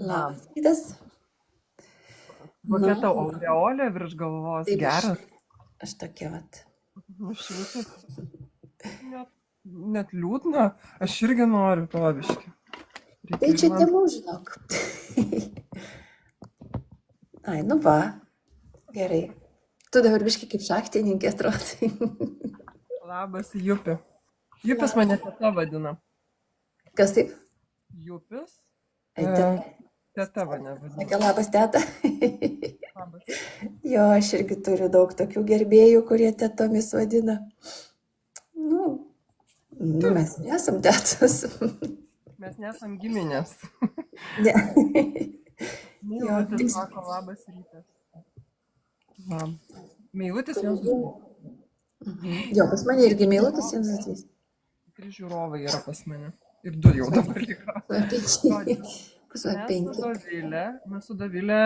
Labas rytas. Kokia tau aureolė virš galvos, Taip, geras. Aš tokia vat. Nušvitus. Net liūdna, aš irgi noriu to biškį. Tai čia tėvų, žinok. Ai, nu va. Gerai. Tu dabar biškį kaip šachtininkė atrodai. Labas, Jupi. Jupis mane teta vadina. Kas taip? Jupis. Teta mane vadina. Sakė, labas, teta. Labas. Jo, aš irgi turiu daug tokių gerbėjų, kurie tetomis vadina. Mes nesam tetos. Mes nesam giminės. Ne. Meilutis sako, labas rytas. Meilutis 1-2. Jo, pas mane irgi Meilutis 1-2. 3 žiūrovai yra pas mane. Ir 2 jau dabar liko. Mes su Dovilė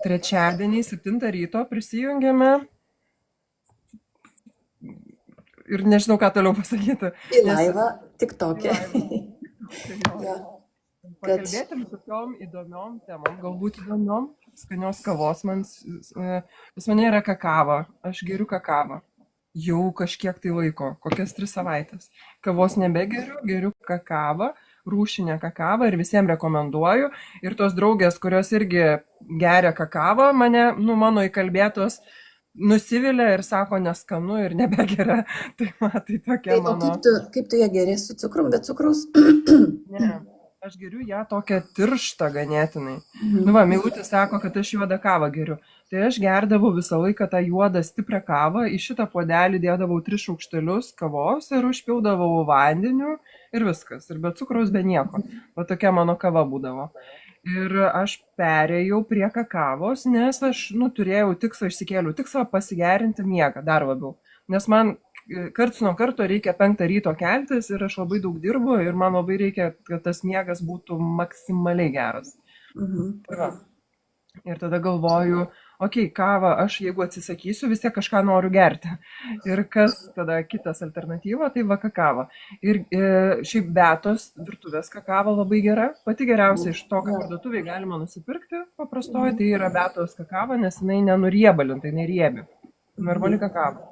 trečiadienį 7 ryto prisijungėme ir nežinau, ką toliau pasakyti. Į laivą, tik tokia. Pakalbėtim tokiom įdomiom temom, galbūt įdomiom, skanios kavos. Pas mane yra kakava, aš geriu kakavą. Jau kažkiek tai laiko, kokias 3 savaitės. Kavos nebegeriu, geriu kakavą, rūšinę kakavą ir visiems rekomenduoju. Ir tos draugės, kurios irgi geria kakavą, mano įkalbėtos nusivilia ir sako neskanu ir nebegeria. Tai tokia mano. Kaip tu ją geri, su cukrum, be cukraus? Ne. Aš geriu ją tokią tirštą ganėtinai. Meilutis sako, kad aš juodą kavą geriu. Tai aš gerdavau visą laiką tą juodą stiprią kavą, į šitą puodelį dėdavau 3 šaukštelius kavos ir užpildavau vandeniu ir viskas. Ir be cukraus, be nieko. O tokia mano kava būdavo. Ir aš perėjau prie kakavos, nes aš turėjau tikslą, išsikėliau tikslą pasigerinti miegą dar labiau. Nes man karts nuo karto reikia 5 ryto keltis ir aš labai daug dirbu ir man labai reikia, kad tas miegas būtų maksimaliai geras. Ir tada galvoju, kavą aš jeigu atsisakysiu, vis tiek kažką noriu gerti. Ir kas tada kitas alternatyva, tai kakava. Ir šiaip Beatos virtuvės kakava labai gera. Pati geriausia iš to, ką parduotuvėje galima nusipirkti paprastoji, tai yra Beatos kakava, nes jinai nenuriebalinta, jinai riebi. Normali kakava.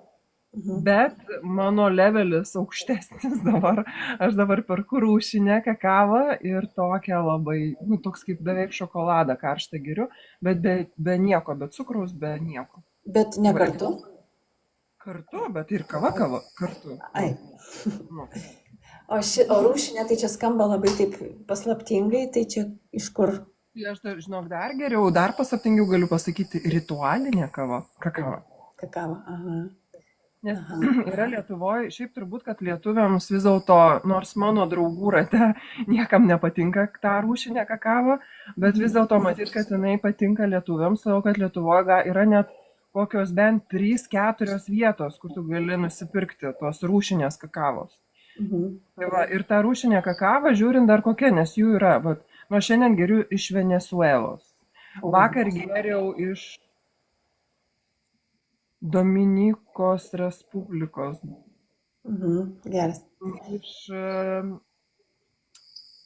Bet mano levelis aukštesnis dabar, aš dabar perku rūšinę kakavą ir tokią labai, toks kaip beveik šokoladą karštą geriu, bet be nieko, be cukraus, be nieko. Bet ne kartu? Kartu, bet ir kava kartu. Ai. O rūšinė, tai čia skamba labai taip paslaptingai, tai čia iš kur? Aš žinok, dar geriau, dar paslaptingiau galiu pasakyti ritualinė kava, kakava. Kakava, aha. Nes yra Lietuvoje, šiaip turbūt, kad lietuviams vis dėlto, nors mano draugų rate niekam nepatinka tą rūšinę kakavą, bet vis dėlto matyt, kad jinai patinka lietuviams, todėl kad Lietuvoje yra net kokios bent 3-4 vietos, kur tu gali nusipirkti tos rūšinės kakavos. Ir tą rūšinę kakavą žiūrint dar kokia, nes jų yra, nuo šiandien geriu iš Venesuelos. Vakar geriau iš Dominikos Respublikos. Geras.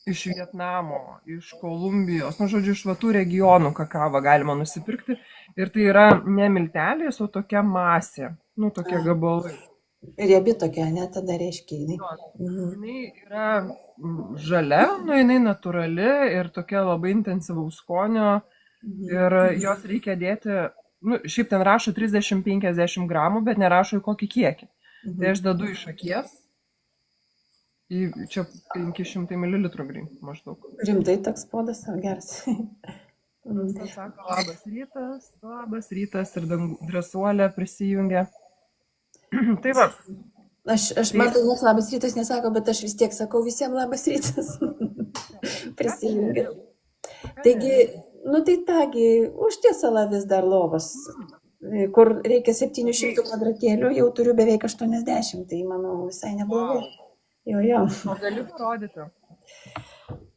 Iš Vietnamo, iš Kolumbijos, žodžiu, iš tų regionų kakavą galima nusipirkti. Ir tai yra ne miltelės, o tokia masė, tokie gabalai. Riebi tokia, ne, tada reiškia jinai. Jinai yra žalia, jinai natūrali ir tokia labai intensyvaus skonio. Ir jos reikia dėti. Šiaip ten rašo 30-50 gramų, bet nerašo į kokį kiekį. Tai aš dedu iš akies, čia 500 ml maždaug. Rimtai toks puodas, geras. Tas sako, labas rytas ir drąsuolė prisijungia. Tai va. Aš matau, nes labas rytas nesako, bet aš vis tiek sakau visiems labas rytas. Prisijungia. Taigi, tai tagi, užtiesala vis dar lovos, kur reikia 700 kvadratėlių, jau turiu beveik 80, tai manau visai neblogai. Jo. O galiu parodyti?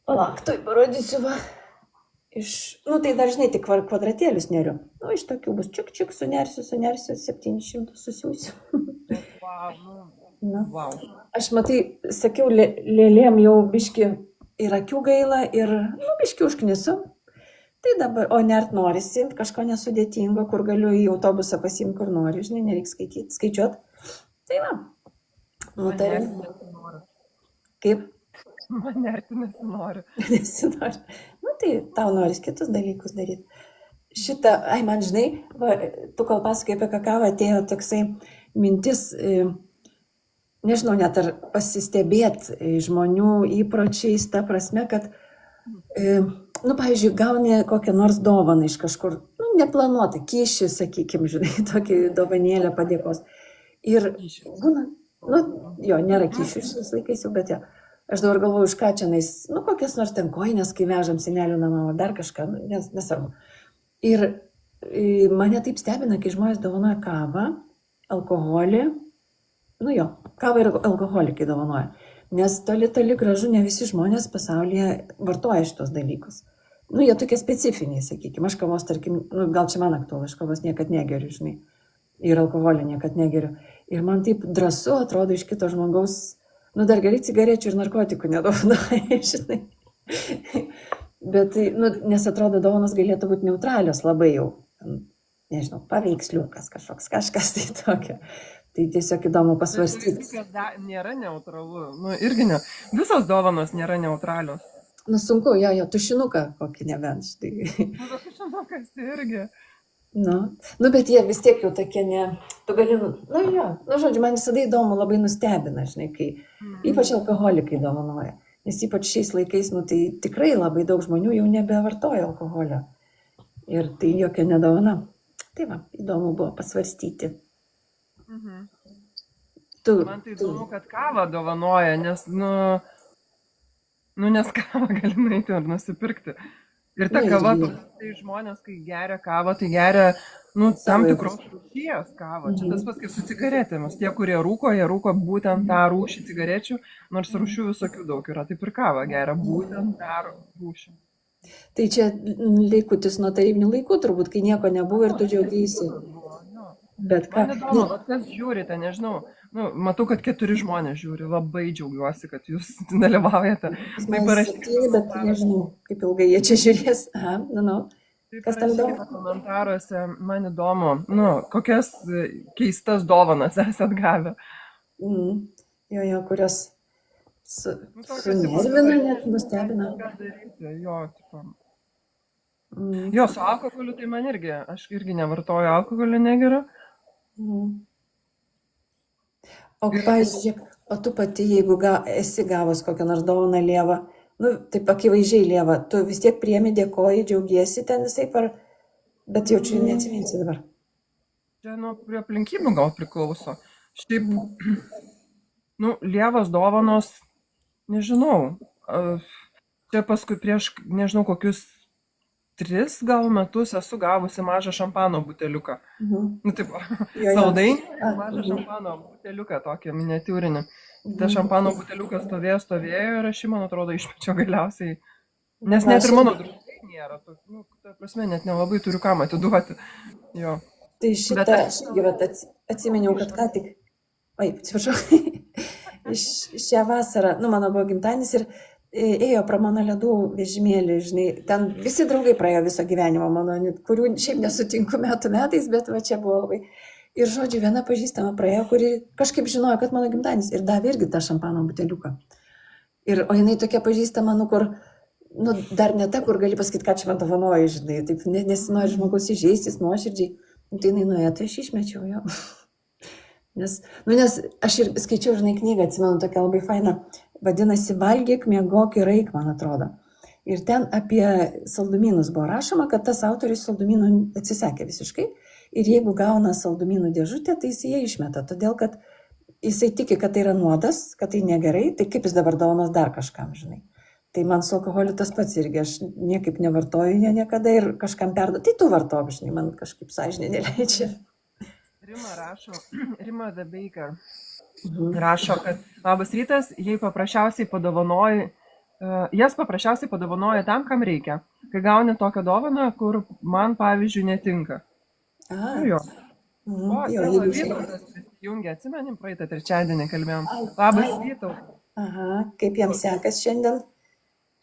Palauk, tuoj parodysiu, va. Tai dažnai tik kvadratėlius neriu. Iš tokių bus čiuk, sunersiu, 700 susiūsiu. Wow. Aš matai, sakiau, lėlėm jau biški ir akių gaila, ir, biški užknisu. Tai dabar, o nert norisi, kažko nesudėtingo, kur galiu į autobusą pasimti, kur noriu, žinai, nereikia skaičiuoti. Tai va, nutariu. Kaip? Man nerti nesinori. Nesinori. Tai tau noris kitus dalykus daryti. Man žinai, tu kol pasakai apie kakavą, atėjo toksai mintis, nežinau, net ar pasistebėti žmonių įpročiais, ta prasme, kad, pavyzdžiui, gauni kokią nors dovaną iš kažkur, neplanuotą, kyšį, sakykime, žinai, tokį dovanėlę padėkos. Ir būna, jo, nėra kyšių šiais laikais jau, bet jo. Aš dabar galvoju, už ką čia nais, kokias nors ten koinės, kai vežam senelių namą, dar kažką, nesvarbu. Ir mane taip stebina, kai žmonės dovanoja kavą, alkoholį, kavą ir alkoholį, kai dovanoja. Nes toli gražu ne visi žmonės pasaulyje vartoja šitos dalykus. Jie tokie specifiniai, sakykime, aš kavos, tarkim, gal čia man aktualu, aš kavos niekad negeriu, žinai, ir alkoholį niekad negeriu. Ir man taip drąsu atrodo iš kito žmogaus, dar gerai cigarečių ir narkotikų nedovanoja, žinai. Bet, nes atrodo, dovanos galėtų būti neutralios labai jau, nežinau, paveiksliukas kažkas tai tokio. Tai tiesiog įdomu pasvarstyti. Viskas nėra neutralu, irgi ne. Visos dovanos nėra neutralios. Sunku, jo, tušinuką kokį nebent, štai. Tušinukas irgi. Bet jie vis tiek jau tokie tu gali, žodžiu, man visada įdomu, labai nustebina, žinai, kai ypač alkoholikai dovanoja. Nes ypač šiais laikais, tai tikrai labai daug žmonių jau nebevartoja alkoholio. Ir tai jokia nedovana. Tai va, įdomu buvo pasvarstyti. Man tai įdomu, kad kavą dovanoja, nes, nes kavą gali nueiti ir nusipirkti. Ir ta kava, tai žmonės, kai geria kavą, tai geria, tam tikros rūšies kavą. Čia tas pats kaip su cigaretėmis. Tie, kurie rūko, jie rūko būtent tą rūšį cigarečių, nors rūšių visokių daug yra. Taip ir kavą geria būtent tą rūšį. Tai čia laikutis nuo tarybinių laikų, turbūt, kai nieko nebuvo ir tu džiaugiaisi. Bet ką? Man įdomu, kas žiūrite, nežinau. Matau, kad 4 žmonės žiūri. Labai džiaugiuosi, kad jūs dalyvaujate. Tai parašykite. Bet nežinau, kaip ilgai jie čia žiūrės. Kas tam įdomu? Komentaruose, man įdomu, kokias keistas dovanas esat gavę. Jo, kurios sunervina, net nustebina. Jo, su alkoholiu tai man irgi. Aš irgi nevartoju alkoholio, negeriu. O, pavyzdžiui, o tu pati, jeigu esi gavus kokią nors dovaną lievą, taip akivaizdžiai lievą, tu vis tiek priemi, dėkoji, džiaugiesi ten visai bet jaučiu, neatsiminsi dabar. Čia prie aplinkybių gal priklauso. Šiaip, lievas dovanos, nežinau, čia paskui prieš, nežinau, kokius 3 gal metus esu gavusi mažą šampano buteliuką. Taip, saldainį, mažą šampano buteliuką, tokį miniatiūrinį. Ta šampano buteliukas stovėjo ir aš jį, man atrodo, išmečiau galiausiai. Nes net ir mano draugai nėra. Ta prasme, net nelabai turiu kam atiduoti. Jo. Tai šitą, atsiminiau, kad ką tik, atsiprašau, šią vasarą, mano buvo gimtadienis ir ėjo pro mano ledų vežimėlį, žinai, ten visi draugai praėjo viso gyvenimo mano, kurių šiaip nesutinku metais, bet va čia buvo labai. Ir žodžiu, viena pažįstama praėjo, kuri kažkaip žinojo, kad mano gimtadienis ir davė irgi tą šampano buteliuką. O jinai tokia pažįstama, kur, dar ne ta, kur gali pasakyti, ką čia man dovanoja, žinai, taip nesinori žmogus įžeistis nuoširdžiai. Tai jinai nuėjo, tai aš išmečiau jo. Nes aš ir skaičiau, žinai, knygą, atsimenu, tokia labai faina. Vadinasi, valgyk, miegok ir eik, man atrodo. Ir ten apie saldumynus buvo rašoma, kad tas autorius saldumynų atsisakė visiškai. Ir jeigu gauna saldumynų dėžutę, tai jis ją išmeta. Todėl, kad jisai tiki, kad tai yra nuodas, kad tai negerai, tai kaip jis dabar dovanos dar kažkam, žinai. Tai man su alkoholiu tas pats irgi, aš niekaip nevartoju jo niekada ir kažkam perduodu. Tai tu vartok, žinai, man kažkaip sąžinė neleidžia. Rima the Baker. Rašo, kad labas rytas, jei paprasčiausiai padovanoji, jas paprasčiausiai padovanoja tam, kam reikia. Kai gauni tokią dovaną, kur man, pavyzdžiui, netinka. Jo. Vytautas prisijungė, atsimenim, praeitą trečiadienį kalbėjom. Labas, Vytautas. Kaip jam sekas šiandien?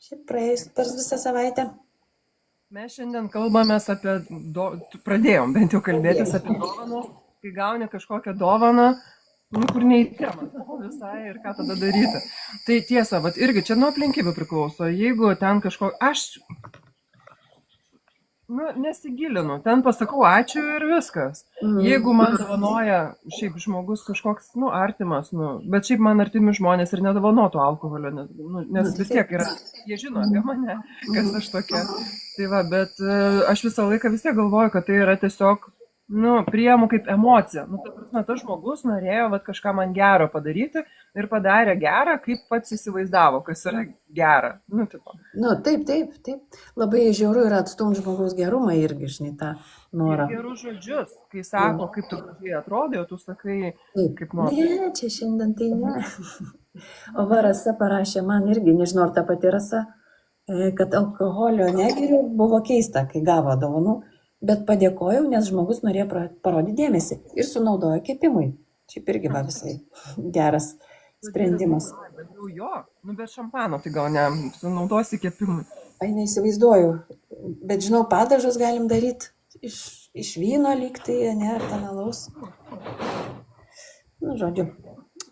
Šiaip praėjus per visą savaitę. Mes šiandien kalbamės apie, pradėjom bent jau kalbėtis apie dovanas, kai gauni kažkokią dovaną, nu, kur neįtėma visai ir ką tada daryti. Tai tiesa, vat irgi čia nuo aplinkybių priklauso, jeigu ten aš nesigilinu, ten pasakau ačiū ir viskas. Jeigu man dovanoja šiaip žmogus kažkoks, artimas, bet šiaip man artimi žmonės ir nedovanotų alkoholio, nes vis tiek yra, jie žino apie mane, kas aš tokia. Tai va, bet aš visą laiką vis tiek galvoju, kad tai yra tiesiog, priimu kaip emociją. Ta prasme, tas žmogus norėjo kažką man gero padaryti ir padarė gerą, kaip pats įsivaizdavo, kas yra gera. Taip. Labai žiauru yra atstumti žmogaus gerumą irgi, žinai, tą norą. Ir gerus žodžius, kai sako, kaip tu gražiai atrodai, o tu sakai, kaip nori. Ne, čia šiandien tai ne. O va, Rasa parašė man irgi, nežinau, ar ta pati Rasa, kad alkoholio negeriu, buvo keista, kai gavo dovanų. Bet padėkojau, nes žmogus norėjo parodyti dėmesį ir sunaudojo kepimui. Šiaip irgi va visai geras sprendimas. Bet šampano tai gal ne, sunaudosi kepimui. Neįsivaizduoju, bet žinau, padažus galim daryti iš vyno lygtai, ne, ar ten alaus. Žodžiu,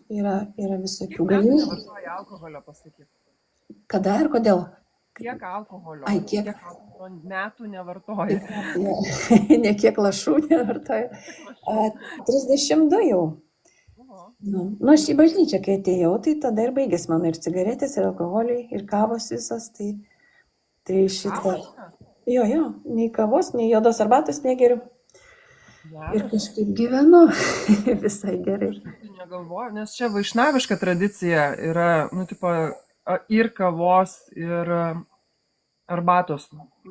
yra visokių galimybių. Nevartoji alkoholio, pasakyti. Kada ir kodėl? Kiek alkoholio? Kiek metų nevartoji? Ne kiek lašų nevartoju. 32 jau. Aš į bažnyčią, kai atėjau, tai tada ir baigėsi mano ir cigaretės, ir alkoholiai, ir kavos visas. Tai šitą. Jo, nei kavos, nei juodos arbatos negeriu. Ir kažkaip gyvenu visai gerai. Negalvoju, nes čia vaišnaviška tradicija yra, ir kavos, ir arbatos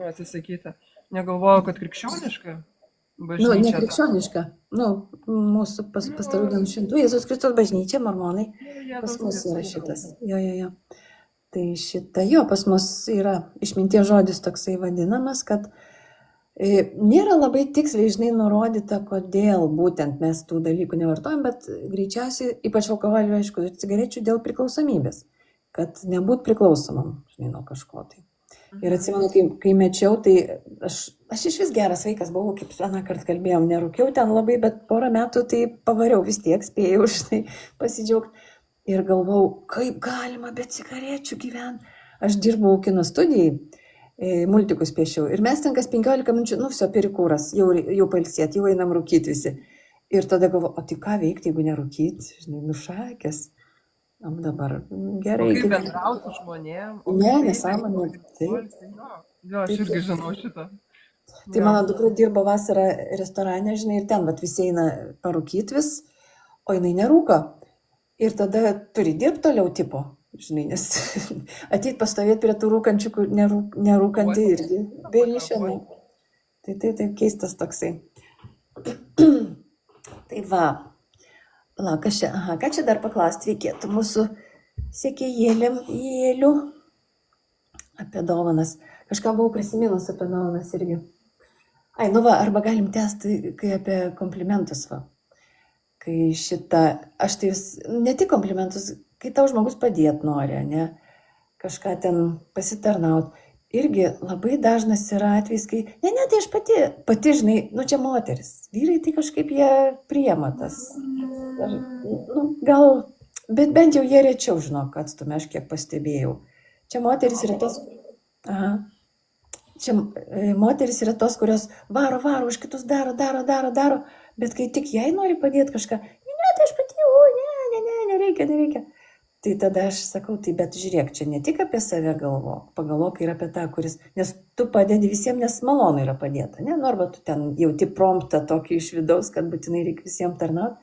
atsisakyti. Negalvoju, kad krikščioniška bažnyčia. Ne krikščioniška. Mūsų pastarų dienų šventų Jėzus Kristus bažnyčia, mormonai, pas mus yra šitas. Jo. Tai pas mus yra išminties žodis toksai vadinamas, kad nėra labai tiksliai, žinai, nurodyta, kodėl būtent mes tų dalykų nevartojam, bet greičiausiai, ypač alkoholio, aišku, ir cigarečių dėl priklausomybės. Kad nebūt priklausomam, žinai, nuo kažko tai. Ir atsimenu, kai mečiau, tai aš iš vis geras vaikas buvau, kaip vieną kartą kalbėjom, nerūkiau ten labai, bet porą metų tai pavariau vis tiek, spėjau, žinai, pasidžiaugti. Ir galvau, kaip galima be cigarečių gyventi. Aš dirbau kino studijai, multikus piešiau. Ir mes ten kas 15 minučių, perikūras, jau pailsėt, jau einam rūkyti visi. Ir tada galvau, o tai ką veikti, jeigu nerūkyti, žinai, nušakės. Dabar gerai. O kaip bendrauti su žmonėm? Ne, nesąmonė. Jo, aš irgi žinau šitą. Tai mano dukra dirbo vasarą restorane, žinai, ir ten visi eina parūkyti vis, o jinai nerūko. Ir tada turi dirbti toliau tipo, žinai, nes ateit pastovėti prie tų rūkančių, kur nerūkanti irgi be ryšio. Tai taip keistas toksai. Tai va. Ką čia dar paklausti reikėtų mūsų sekėjėlių apie dovanas. Kažką buvau prisiminus apie dovanas irgi. Arba galim tęsti, kai apie komplimentus va. Kai aš tai ne tik komplimentus, kai tau žmogus padėt nori, ne, kažką ten pasitarnaut. Irgi labai dažnas yra atvejs, kai, tai aš pati, žinai, čia moteris. Vyrai tai kažkaip jie priema tas. Gal, bet bent jau jie rečiau žino, kad atstumė, aš kiek pastebėjau. Čia moteris yra tos, moteris yra tos, kurios varo, už kitus daro, bet kai tik jai nori padėti kažką, tai aš pati, nereikia. Tai tada aš sakau, bet žiūrėk, čia ne tik apie save pagalvok ir apie tą, kuris, nes tu padedi visiems, nes malonu yra padėta, ne? Arba tu ten jauti promptą tokį iš vidaus, kad būtinai reikia visiems tarnauti.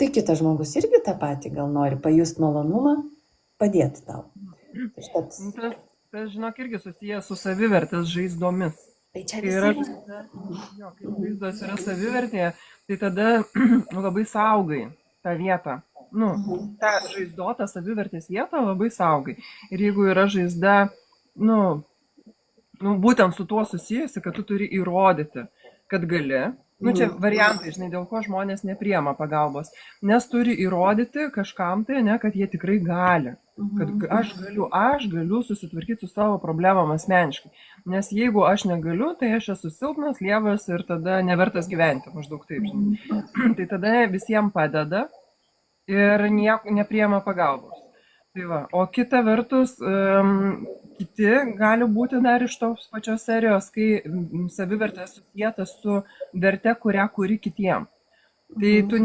Tai kitas žmogus irgi tą patį gal nori pajusti malonumą, padėti tau. Tas, žinok, irgi susijęs su savivertės žaizdomis. Tai čia visi. Kai žaizdos yra savivertėje, tai tada labai saugai tą vietą. Ta žaizdota savivertės vieta labai saugai. Ir jeigu yra žaizda, būtent su tuo susijusi, kad tu turi įrodyti, kad gali, čia variantai, žinai, dėl ko žmonės nepriema pagalbos, nes turi įrodyti kažkam tai, kad jie tikrai gali. Kad Mhm. aš galiu susitvarkyti su savo problemom asmeniškai. Nes jeigu aš negaliu, tai aš esu silpnas, lievas ir tada nevertas gyventi, maždaug taip, žinai. Mhm. Tai tada visiems padeda ir nieko nepriema pagalbos. Tai va. O kita vertus, kiti gali būti dar iš tos pačios serijos, kai savivertė susijęta su verte, kurią kuri kitiem. Tai tu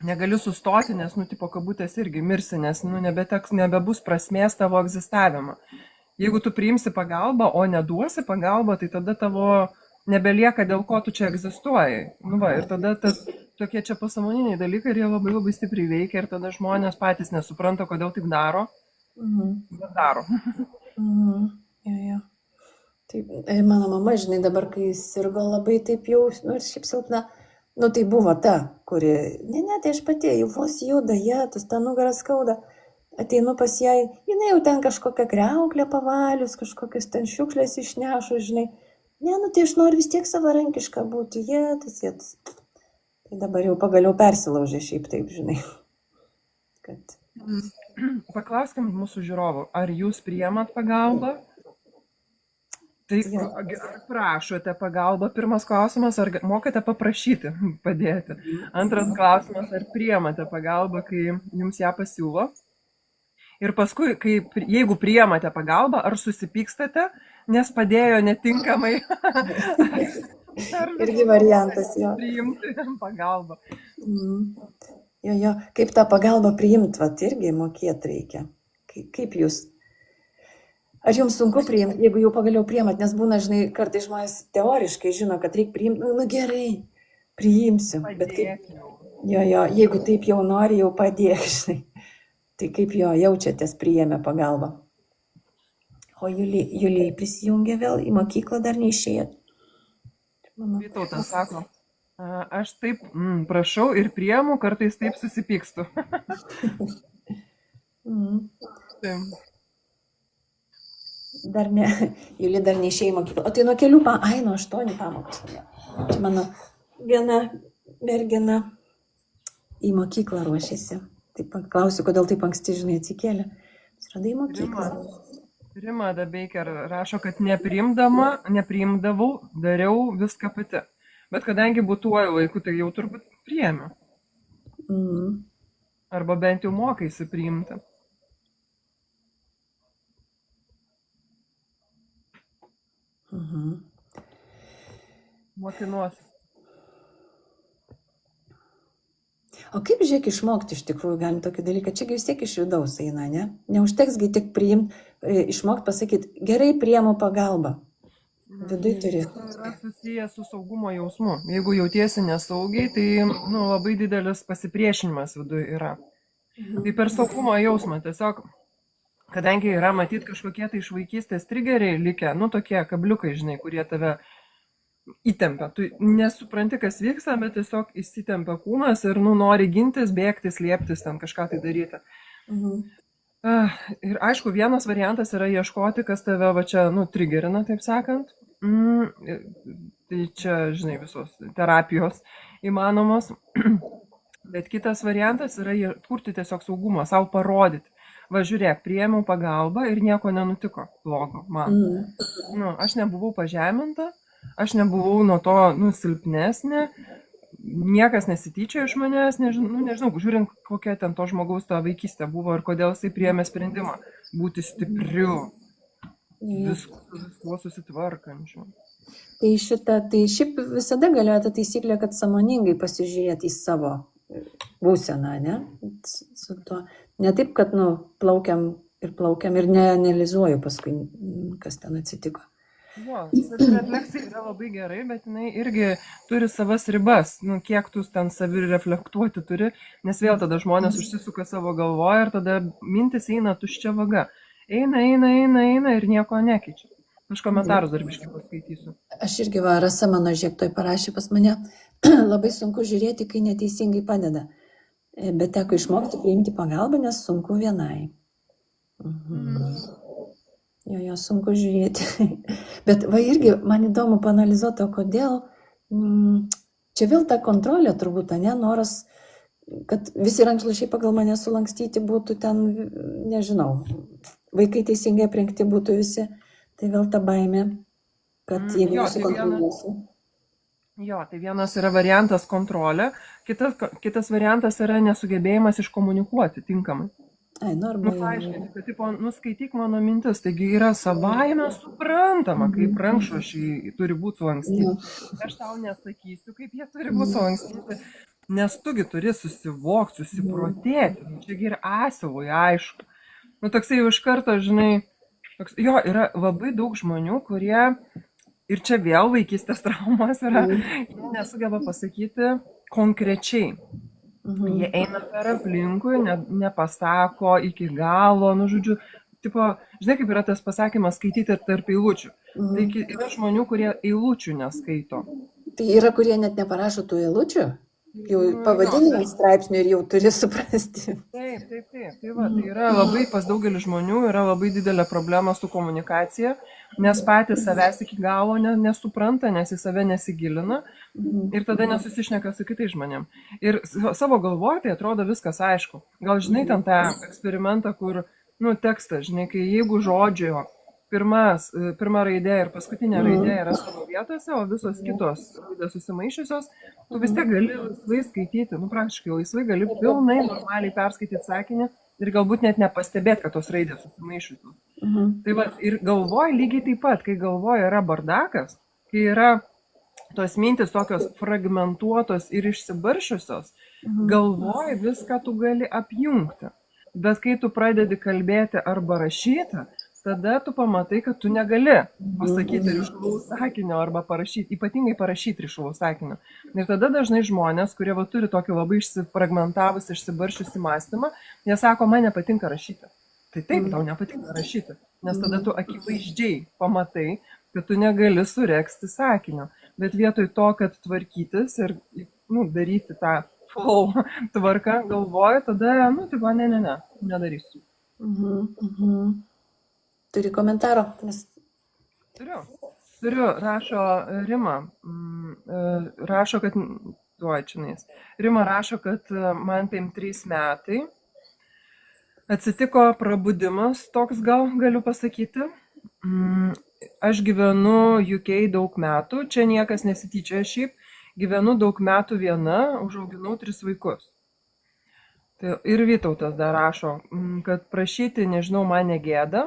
negali sustoti, nes, tipo kabutės irgi mirsi, nes, nebebus prasmės tavo egzistavimo. Jeigu tu priimsi pagalbą, o neduosi pagalbą, tai tada tavo nebelieka, dėl ko tu čia egzistuoji. Ir tada tokie čia pasąmoniniai dalykai ir jie labai labai stipriai veikia ir tada žmonės patys nesupranta, kodėl taip daro. Bet daro. Jo. Taip, mano mama, žinai, dabar, kai sirgo labai taip jau, ir šiaip silpna, tai buvo ta, kuri, tai aš pati, jau vos juda, tas tą nugarą skauda, ateinu pas ją, jinai jau ten kažkokią kriauklę pavalius, kažkokias ten šiukšlės išnešo, žinai, tai aš noriu vis tiek savarankiška būti, tas. Tai dabar jau pagaliau persilaužė šiaip taip, žinai. Kad... Paklauskim mūsų žiūrovų, ar jūs priimat pagalbą? Tai ar prašote pagalbą? Pirmas klausimas, ar mokate paprašyti padėti? Antras klausimas, ar priimate pagalbą, kai jums ją pasiūlo? Ir paskui, jeigu priimate pagalbą, ar susipykstate, nes padėjo netinkamai? Irgi variantas, jo. Priimti pagalbą. Jo, kaip tą pagalbą priimti, irgi mokėti reikia. Kaip jūs? Ar jums sunku priimti, jeigu jau pagaliau priimat, nes būna, žinai, kartais žmonės teoriškai žino, kad reikia priimti, gerai, priimsiu. Bet kaip, jeigu taip jau nori, jau padėk, žinai. Tai kaip jaučiatės priėmę pagalbą? O Julijai prisijungė vėl į mokyklą, dar neišėjot? Vytautas sako, aš taip prašau ir priimu, kartais taip susipykstu. Dar ne, Julija dar neišėjo į mokyklą. O tai nuo kelių, nuo 8 pamokas. Čia mano viena mergina į mokyklą ruošėsi. Taip klausiu, kodėl taip anksti, žinai, atsikėlė. Radai mokyklą. Rima Dabeiker rašo, kad nepriimdavau, dariau viską pati. Bet kadangi būtuoju laiku, tai jau turbūt priėmiau. Arba bent jau mokaisi priimti. Mokinuosi. O kaip, žiūrėk, išmokti iš tikrųjų galim tokį dalyką? Čia vis tiek iš vidaus eina, ne? Neužteksgi tik priimti, išmokti pasakyti, gerai priimu pagalbą. Viduj turi. Tai yra susijęs su saugumo jausmu. Jeigu jautiesi nesaugiai, tai labai didelis pasipriešinimas viduj yra. Tai per saugumo jausmą tiesiog, kadangi yra matyti kažkokie tai iš vaikystės trigeriai likę, tokie kabliukai, žinai, kurie tave įtempia. Tu nesupranti, kas vyksta, bet tiesiog įsitempia kūnas ir nori gintis, bėgti, slėptis, ten kažką tai daryti. Ir aišku, vienas variantas yra ieškoti, kas tave čia, trigerina, taip sakant. Tai čia, žinai, visos terapijos įmanomos. Bet kitas variantas yra kurti tiesiog saugumą, savo parodyti. Va, žiūrėk, priėmiau pagalbą ir nieko nenutiko blogo man. Aš nebuvau pažeminta, aš nebuvau nuo to silpnesnė, niekas nesityčia iš manęs, nežinau, žiūrint, kokia ten to žmogaus ta vaikystė buvo ir kodėl jisai priėmė sprendimą būti stipriu, viskuo susitvarkančiu. Tai šiaip visada galioja ta taisyklė, kad sąmoningai pasižiūrėti į savo būseną, ne? Su tuo. Ne taip, kad plaukiam ir neanalizuoju paskui, kas ten atsitiko. Savirefleksija yra labai gerai, bet jinai irgi turi savas ribas, kiek tu ten savireflektuoti turi, nes vėl tada žmonės užsisuka savo galvoje ir tada mintis eina tuščia vaga. Eina ir nieko nekeičia. Aš komentarus dar biškai paskaitysiu. Aš irgi Rasa mano žiūrėktoj parašė pas mane, labai sunku žiūrėti, kai neteisingai padeda, bet teko išmokti priimti pagalbą, nes sunku vienai. Jo, sunku žiūrėti. Bet irgi man įdomu paanalizuoti, kodėl čia vėl ta kontrolė turbūt, ne, noras kad visi rankšluosčiai pagal mane sulankstyti būtų ten, nežinau, vaikai teisingai aprengti būtų visi, tai vėl ta baimė, kad jeigu Jo, tai nesukontroliuosiu. Jo, tai vienas yra variantas kontrolė, kitas variantas yra nesugebėjimas iškomunikuoti tinkamai. Ai, Nu, norma, paaiškinti, kad, tipo, nuskaityk mano mintis, taigi yra savaime suprantama, kaip rankšluosčiai turi būti sulankstyti. Aš tau nesakysiu, kaip jie turi būti sulankstyti, nes tugi turi susivokti, susiprotėti. Nu, Čiagi yra asilui, aišku. Nu, toksai jau iš karto, žinai, jo, yra labai daug žmonių, kurie, ir čia vėl vaikystės traumas yra, jie nesugeba pasakyti konkrečiai. Jie eina per aplinkui, nepasako iki galo, nu, žodžiu, tipo, žinai, kaip yra tas pasakymas skaityti tarp eilučių. Taigi yra žmonių, kurie eilučių neskaito. Tai yra, kurie net neparašo tų eilučių, jau pavadinimą straipsnių ir jau turi suprasti. Taip. Tai va, tai yra labai, pas daugelį žmonių yra labai didelė problema su komunikacija, nes patys savęs iki galo nesupranta, nes į save nesigilina ir tada nesusišneka su kitais žmonėm. Ir savo galvoje tai atrodo viskas aišku. Gal žinai ten tą eksperimentą, kur, nu, tekstas, žinai, kai jeigu žodžio pirma raidė ir paskutinė raidė yra savo vietose, o visos kitos raidės susimaišiusios, tu vis tiek gali laisvai skaityti, nu, praktiškai laisvai gali pilnai normaliai perskaityti sakinį ir galbūt net nepastebėti, kad tos raidės susimaišiusios. Tai va, ir galvoj lygiai taip pat, kai galvoj yra bardakas, kai yra tos mintis tokios fragmentuotos ir išsibaršiusios, galvoj viską tu gali apjungti. Bet kai tu pradedi kalbėti arba rašyti, tada tu pamatai, kad tu negali pasakyti rišlaus sakinio arba parašyti, ypatingai parašyti rišlaus sakinio. Ir tada dažnai žmonės, kurie va, turi tokį labai išsifragmentavus, išsibaršiusi mąstymą, jie sako, man nepatinka rašyti. Tai taip, tau nepatinka rašyti, nes tada tu akivaizdžiai pamatai, kad tu negali suregzti sakinio. Bet vietoj to, kad tvarkytis ir, nu, daryti tą flow tvarką, galvoju, tada, nu, tai va, nedarysiu. Turi komentaro? Turiu, rašo Rima, rašo, kad, Rima rašo, kad man 53 metai, atsitiko prabudimas, toks gal galiu pasakyti, aš gyvenu UK daug metų, čia niekas nesityčia šiaip, gyvenu daug metų viena, užauginau 3 vaikus. Ir Vytautas dar rašo, kad prašyti, nežinau, man negėda.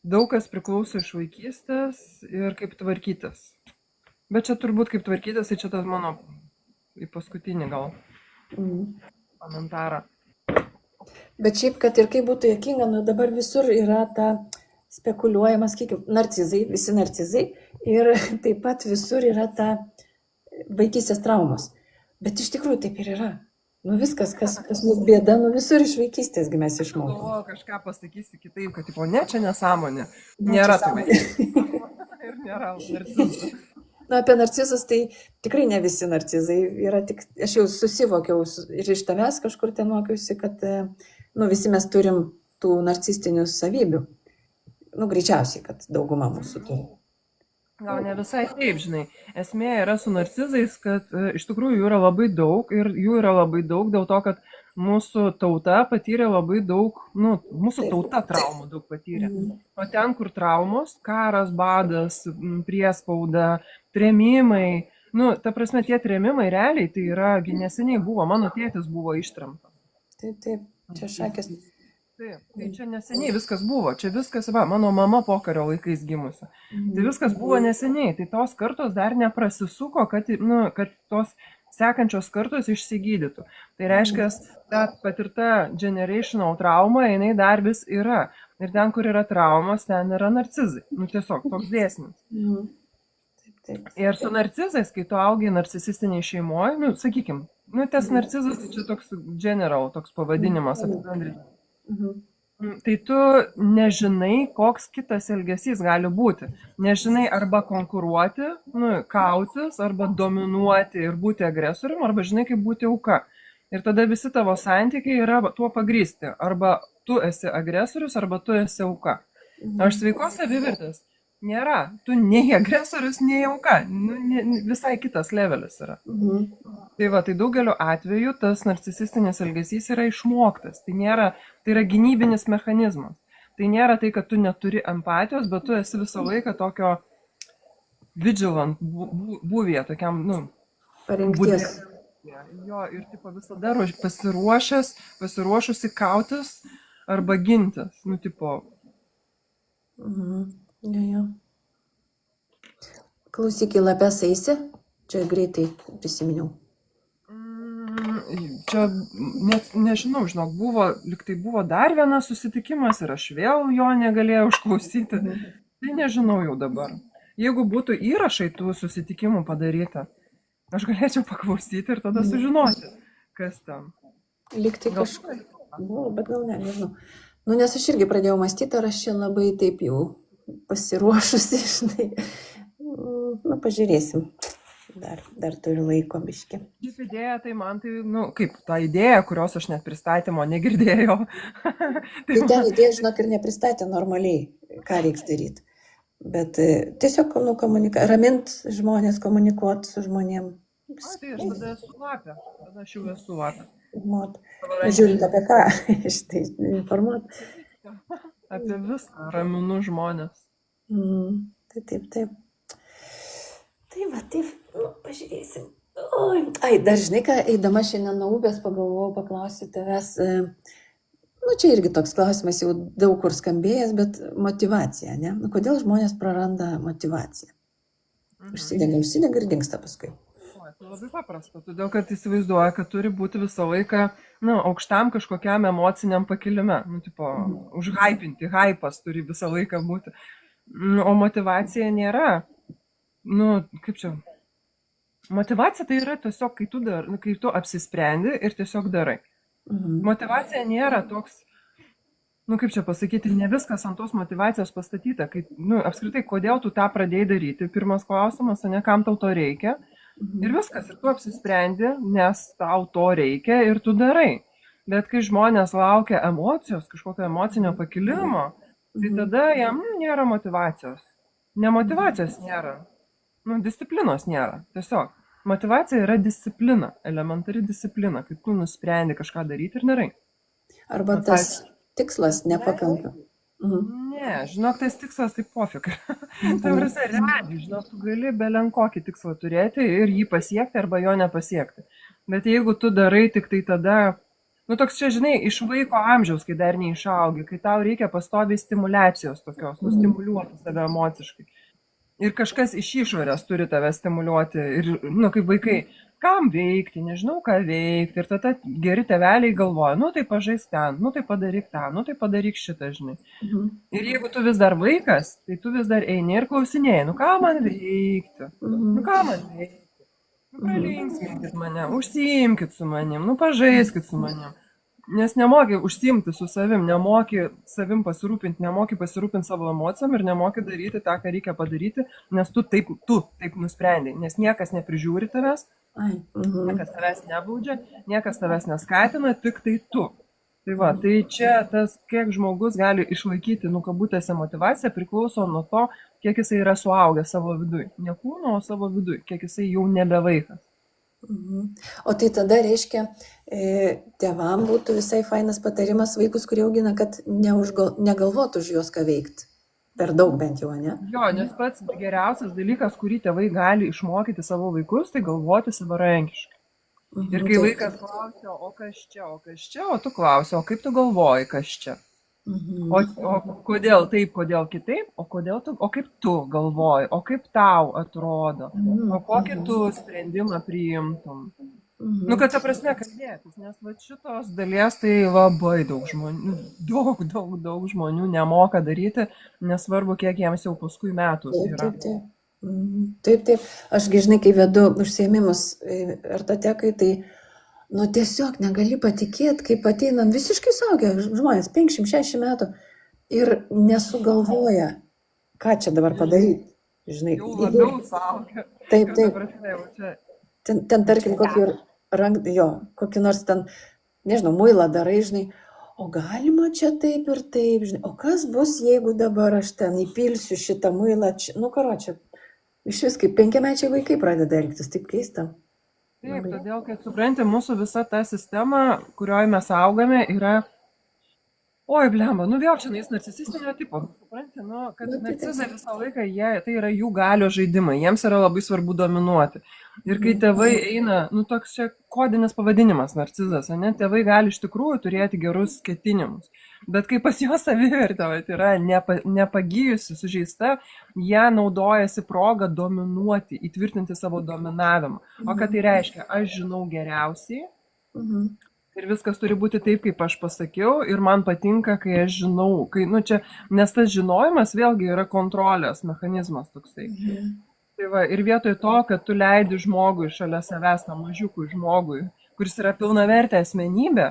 Daug kas priklauso iš vaikystės ir kaip tvarkytis. Bet čia turbūt kaip tvarkytis, tai čia tas mano į paskutinį gal komentarą. Bet šiaip, kad ir kaip būtų juokinga, nu dabar visur yra ta spekuliuojama, sakykim, narcizai, visi narcizai ir taip pat visur yra ta vaikystės traumos. Bet iš tikrųjų taip ir yra. Nu viskas, kas mus bėda, nu visur iš vaikystės mes išmokome. Galvoju, kažką pasakysi kitaip, kad tipo, ne, čia nesąmonė. Nėra taip. Ir nėra narcizų. Na, apie narcizus tai tikrai ne visi narcizai. Yra tik, aš jau susivokiau ir iš tavęs kažkur ten mokiausi, kad nu, visi mes turim tų narcistinių savybių. Nu, greičiausiai, kad dauguma mūsų turi. Gal ne visai taip, žinai. Esmė yra su narcizais, kad iš tikrųjų jų yra labai daug ir jų yra labai daug dėl to, kad mūsų tauta patyrė labai daug, nu, mūsų tauta traumų daug patyrė. O ten, kur traumos, karas, badas, priespauda, trėmimai, nu, ta prasme, tie trėmimai realiai tai yra, neseniai buvo, mano tėtis buvo ištremtas. Taip, čia šakės. Taip, tai čia neseniai viskas buvo, čia viskas, va, mano mama pokario laikais gimusi. Tai viskas buvo neseniai, tai tos kartos dar neprasisuko, kad, nu, kad tos sekančios kartos išsigydytų. Tai reiškia, ta patirta generational trauma, jinai dar vis yra. Ir ten, kur yra traumas, ten yra narcizai. Nu, tiesiog, toks dėsnis. Ir su narcizais, kai tu augi narcisistiniai šeimoje, nu, sakykim, nu, tas narcizas, tai čia toks general, toks pavadinimas apibendrinti. Tai tu nežinai, koks kitas elgesys gali būti. Nežinai arba konkuruoti, nu, kautis, arba dominuoti ir būti agresorium, arba žinai, kaip būti auka. Ir tada visi tavo santykiai yra tuo pagrįsti. Arba tu esi agresorius, arba tu esi auka. Aš sveikos savivertės Nėra. Tu nei agresorius, nei auka. Nu, visai kitas levelis yra. Tai va, tai daugeliu atveju tas narcisistinis elgesys yra išmoktas. Tai yra gynybinis mechanizmas. Tai nėra tai, kad tu neturi empatijos, bet tu esi visą laiką tokio vigilant būvyje, tokiam, Parengties. Jo, ir tipo visada pasiruošusi kautis arba gintis. Nu, tipo. Jo. Klausyk, į lapes eisi? Čia greitai prisiminiau. Čia nežinau, žinok, liktai buvo dar vienas susitikimas ir aš vėl jo negalėjau išklausyti. Tai nežinau jau dabar. Jeigu būtų įrašai tų susitikimų padaryta, aš galėčiau paklausyti ir tada sužinoti, kas ten. Liktai kažką. Bet gal nežinau. Nu, nes aš irgi pradėjau mąstyti, ar aš čia labai taip jau pasiruošusi, žinai. Nu, pažiūrėsim. Dar turiu laiko biškį. Šis idėja, tai man tai, kaip ta idėja, kurios aš net pristatymo negirdėjau. Tai ten idėja, žinok, ir nepristatė normaliai, ką reiks daryti. Bet tiesiog, ramint žmonės, komunikuoti su žmonėm. Tai aš tada esu lapė. Tada aš jau esu lapė. Žiūrint apie ką, štai informuoti. Apie viską raminu žmonės. Tai taip. Tai va, taip, pažiūrėsim. Ai, dar žinai, ką, eidama šiandien nuo upės pagalvojau paklausyti tavęs, čia irgi toks klausimas jau daug kur skambėjęs, bet motyvacija, ne? Kodėl žmonės praranda motyvaciją? Užsidega ir dingsta paskui. Tai labai paprasta, todėl kad įsivaizduoja, kad turi būti visą laiką, aukštam kažkokiam emociniam pakilime, užhaipinti, haipas turi visą laiką būti, o motyvacija nėra. Kaip čia? Motyvacija tai yra tiesiog, kai tu apsisprendi ir tiesiog darai. Motyvacija nėra toks, kaip čia pasakyti, ne viskas ant tos motyvacijos pastatyta. Apskritai, kodėl tu tą pradėjai daryti? Pirmas klausimas, ne kam tau to reikia. Ir viskas, ir tu apsisprendi, nes tau to reikia ir tu darai. Bet kai žmonės laukia emocijos, kažkokio emocinio pakilimo, tai tada jam nėra motyvacijos. Nemotyvacijos nėra. Disciplinos nėra. Tiesiog. Motyvacija yra disciplina, elementari disciplina, kai tu nusprendi kažką daryti ir darai. Arba tas tikslas nepakanka. Ne, žinok, tas tikslas tai pofik. Tai yra realiai, žinok, tu gali belenkokį tikslą turėti ir jį pasiekti arba jo nepasiekti. Bet jeigu tu darai tik tai tada, toks čia, žinai, iš vaiko amžiaus, kai dar neišaugi, kai tau reikia pastoviai stimulacijos tokios, stimuliuoti save emociškai. Ir kažkas iš išorės turi tave stimuliuoti. Ir, kaip vaikai, kam veikti, nežinau ką veikti. Ir tada geri tėveliai galvoja, tai pažaisk ten, tai padaryk tą, tai padaryk šitą, žinai. Ir jeigu tu vis dar vaikas, tai tu vis dar eini ir klausinėjai, ką man veikti, ką man veikti. Pralinksminkit mane, užsiimkit su manim, pažaiskit su manim. Nes nemoki užsiimti su savim, nemoki savim pasirūpinti, nemoki pasirūpinti savo emocijom ir nemoki daryti tą, ką reikia padaryti, nes tu taip nusprendai, nes niekas neprižiūri tavęs, niekas tavęs nebaudžia, niekas tavęs neskatina, tik tai tu. Tai va, tai čia tas, kiek žmogus gali išlaikyti, kabutėse motyvaciją, priklauso nuo to, kiek jisai yra suaugęs savo viduj. Ne kūno, o savo viduj, kiek jisai jau nebe vaikas. O tai tada reiškia, tėvam būtų visai fainas patarimas vaikus, kurie augina, kad negalvotų už juos ką veikti. Per daug bent jau, ne? Jo, nes pats geriausias dalykas, kurį tėvai gali išmokyti savo vaikus, tai galvoti savarankiškai. Ir kai vaikas klausia, o kas čia, o tu klausi, o kaip tu galvoji, kas čia? O kodėl taip, kodėl kitaip, o kaip tu galvoji, o kaip tau atrodo, o kokį tu sprendimą priimtum. Kad ta prasme kalbėtis, nes šitos dalies tai labai daug žmonių, daug žmonių nemoka daryti, nesvarbu, kiek jiems jau paskui metų yra. Taip. Ašgi, žinai, kai vedu užsiėmimus artotekai, tai tiesiog negali patikėti, kaip ateina visiškai suaugę žmonės, 50-60 metų, ir nesugalvoja, ką čia dabar padaryti. Žinai, jau labiau suaugę. Taip. Ten tarkim, kokį nors ten, nežinau, muilą darai, žinai, o galima čia taip ir taip, žinai, o kas bus, jeigu dabar aš ten įpilsiu šitą muilą, nu karočią, iš vis kaip 5-mečiai vaikai pradeda elgtis, taip keista. Taip, todėl, kad supranti, mūsų visa ta sistema, kurioje mes augame, yra, oi, blemba, nu vėl čia narcisistinio tipo, supranti, kad narcizai visą laiką, tai yra jų galios žaidimai, jiems yra labai svarbu dominuoti. Ir kai tėvai eina, toks čia kodinis pavadinimas narcizas, ne, tėvai gali iš tikrųjų turėti gerus ketinimus, bet kai pas juos savivertė yra nepagijusi, sužeista, jie naudojasi progą dominuoti, įtvirtinti savo dominavimą. O ką tai reiškia? Aš žinau geriausiai. Ir viskas turi būti taip, kaip aš pasakiau, ir man patinka, kai aš žinau, nes tas žinojimas vėlgi yra kontrolės mechanizmas toksai. Tai va, ir vietoj to, kad tu leidi žmogui šalia savęs, tam mažiukui žmogui, kuris yra pilnavertė asmenybė,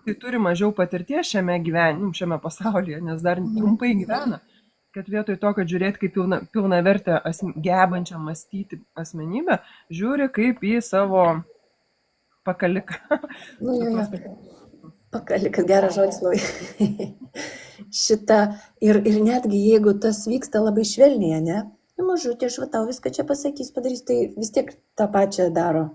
tai turi mažiau patirties šiame pasaulyje, nes dar trumpai gyvena, kad vietoj to, kad žiūrėti kaip pilnavertę gebančią mąstyti asmenybę, žiūri kaip į savo pakaliką. Pakalikas, geras žodis labai. Šitą, ir netgi jeigu tas vyksta labai švelniai, ne? Mažutė, aš tau viską čia pasakys, padarys, tai vis tiek tą pačią daro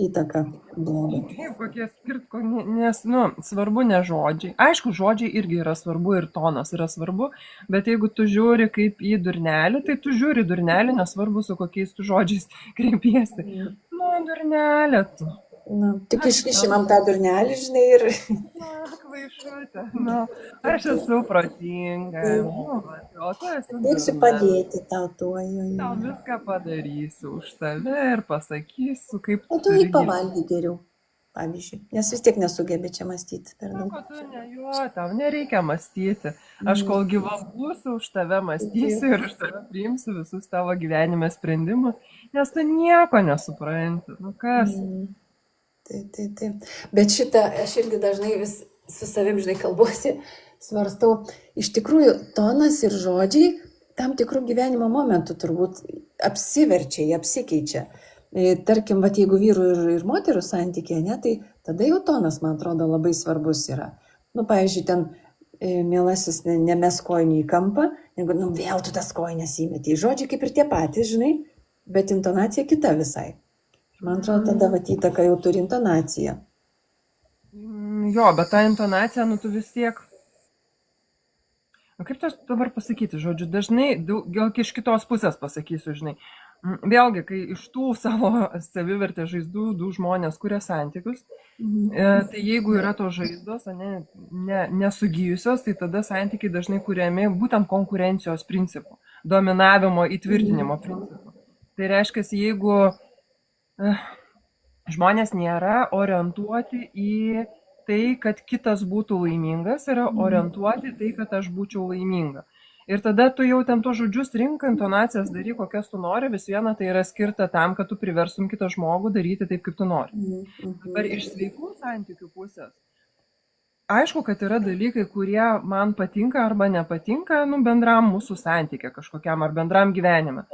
įtaką. Taip, kokie skirtko, nes, svarbu ne žodžiai. Aišku, žodžiai irgi yra svarbu ir tonas yra svarbu, bet jeigu tu žiūri kaip į durnelį, tai tu žiūri durnelį, nesvarbu su kokiais tu žodžiais kreipiesi. Durnelė tu. Tik iškišimam tą durnelį, žinai, ir... Kvaišutė, aš esu protinga, o tu esi durnelė. Dėksiu padėti tau tuo. Tau viską padarysiu už tave ir pasakysiu, kaip tu... O tu jį pavalgy geriau, pavyzdžiui, nes vis tiek nesugebi čia mąstyti per daug. Tau nereikia mąstyti. Aš kol gyva būsiu, už tave mąstysiu ir už tave priimsiu visus tavo gyvenime sprendimus, nes tu nieko nesupranti. Kas? Tai. Bet šitą aš irgi dažnai vis su savim, žinai, kalbuosi, svarstau. Iš tikrųjų, tonas ir žodžiai tam tikrų gyvenimo momentų turbūt apsiverčia, jie apsikeičia. Tarkim, jeigu vyrų ir moterų santykė, ne, tai tada jau tonas, man atrodo, labai svarbus yra. Pavyzdžiui, ten mielasis nemes kojinių į kampą, negu, vėl tu tas kojines įmeti. Žodžiai kaip ir tie patys, žinai, bet intonacija kita visai. Man atrodo, tada įtaka jau turi intonaciją. Jo, bet ta intonacija, tu vis tiek... Kaip aš dabar pasakyti, žodžiu, dažnai, gal iš kitos pusės pasakysiu, žinai. Vėlgi, kai iš tų savo savivertės žaizdų du žmonės kuria santykius, tai jeigu yra tos žaizdos nesugijusios, tai tada santykiai dažnai kuriami būtent konkurencijos principu, dominavimo įtvirtinimo principu. Tai reiškia, jeigu žmonės nėra orientuoti į tai, kad kitas būtų laimingas, yra orientuoti į tai, kad aš būčiau laiminga. Ir tada tu jau ten to žodžius rink, intonacijas daryk, kokias tu nori, vis viena tai yra skirta tam, kad tu priverstum kitą žmogų daryti taip, kaip tu nori. Dabar iš sveikų santykių pusės. Aišku, kad yra dalykai, kurie man patinka arba nepatinka, bendram mūsų santykė kažkokiam ar bendram gyvenime.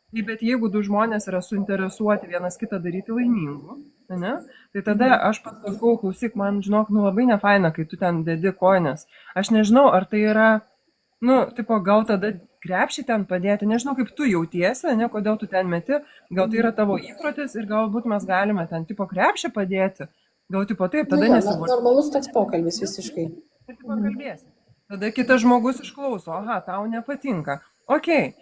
Bet jeigu du žmonės yra suinteresuoti vienas kitą daryti laimingu, tai tada aš pasakau, klausyk, man, žinok, labai nefaina, kai tu ten dedi kojines. Aš nežinau, ar tai yra, gal tada krepšį ten padėti, nežinau, kaip tu jautiesi, kodėl tu ten meti, gal tai yra tavo įprotis ir galbūt mes galime ten krepšį padėti. Gal taip, tada nesivokti. Normalus toks pokalbis visiškai. Ir pakalbėsi. Tada kitas žmogus išklauso, aha, tau nepatinka. Okei.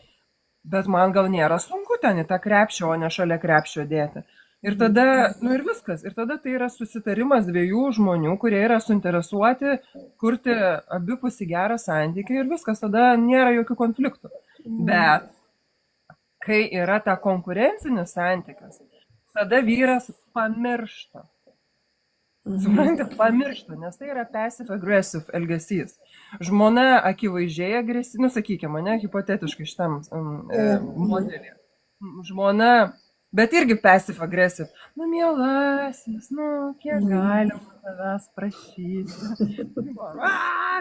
Bet man gal nėra sunku ten į tą krepšį, o ne šalia krepšio dėti. Ir tada, ir viskas. Ir tada tai yra susitarimas dviejų žmonių, kurie yra suinteresuoti kurti abipusį gerą santykį ir viskas. Tada nėra jokių konfliktų. Bet kai yra ta konkurencinis santykis, tada vyras pamiršta. Suprantate, pamiršta, nes tai yra passive-aggressive elgesys. Žmona akivaizdžiai agresyvi, sakykime, hipotetiškai šitam modelį. Žmona, bet irgi passive-aggressive. Mielasis, kiek galima tavęs prašyti.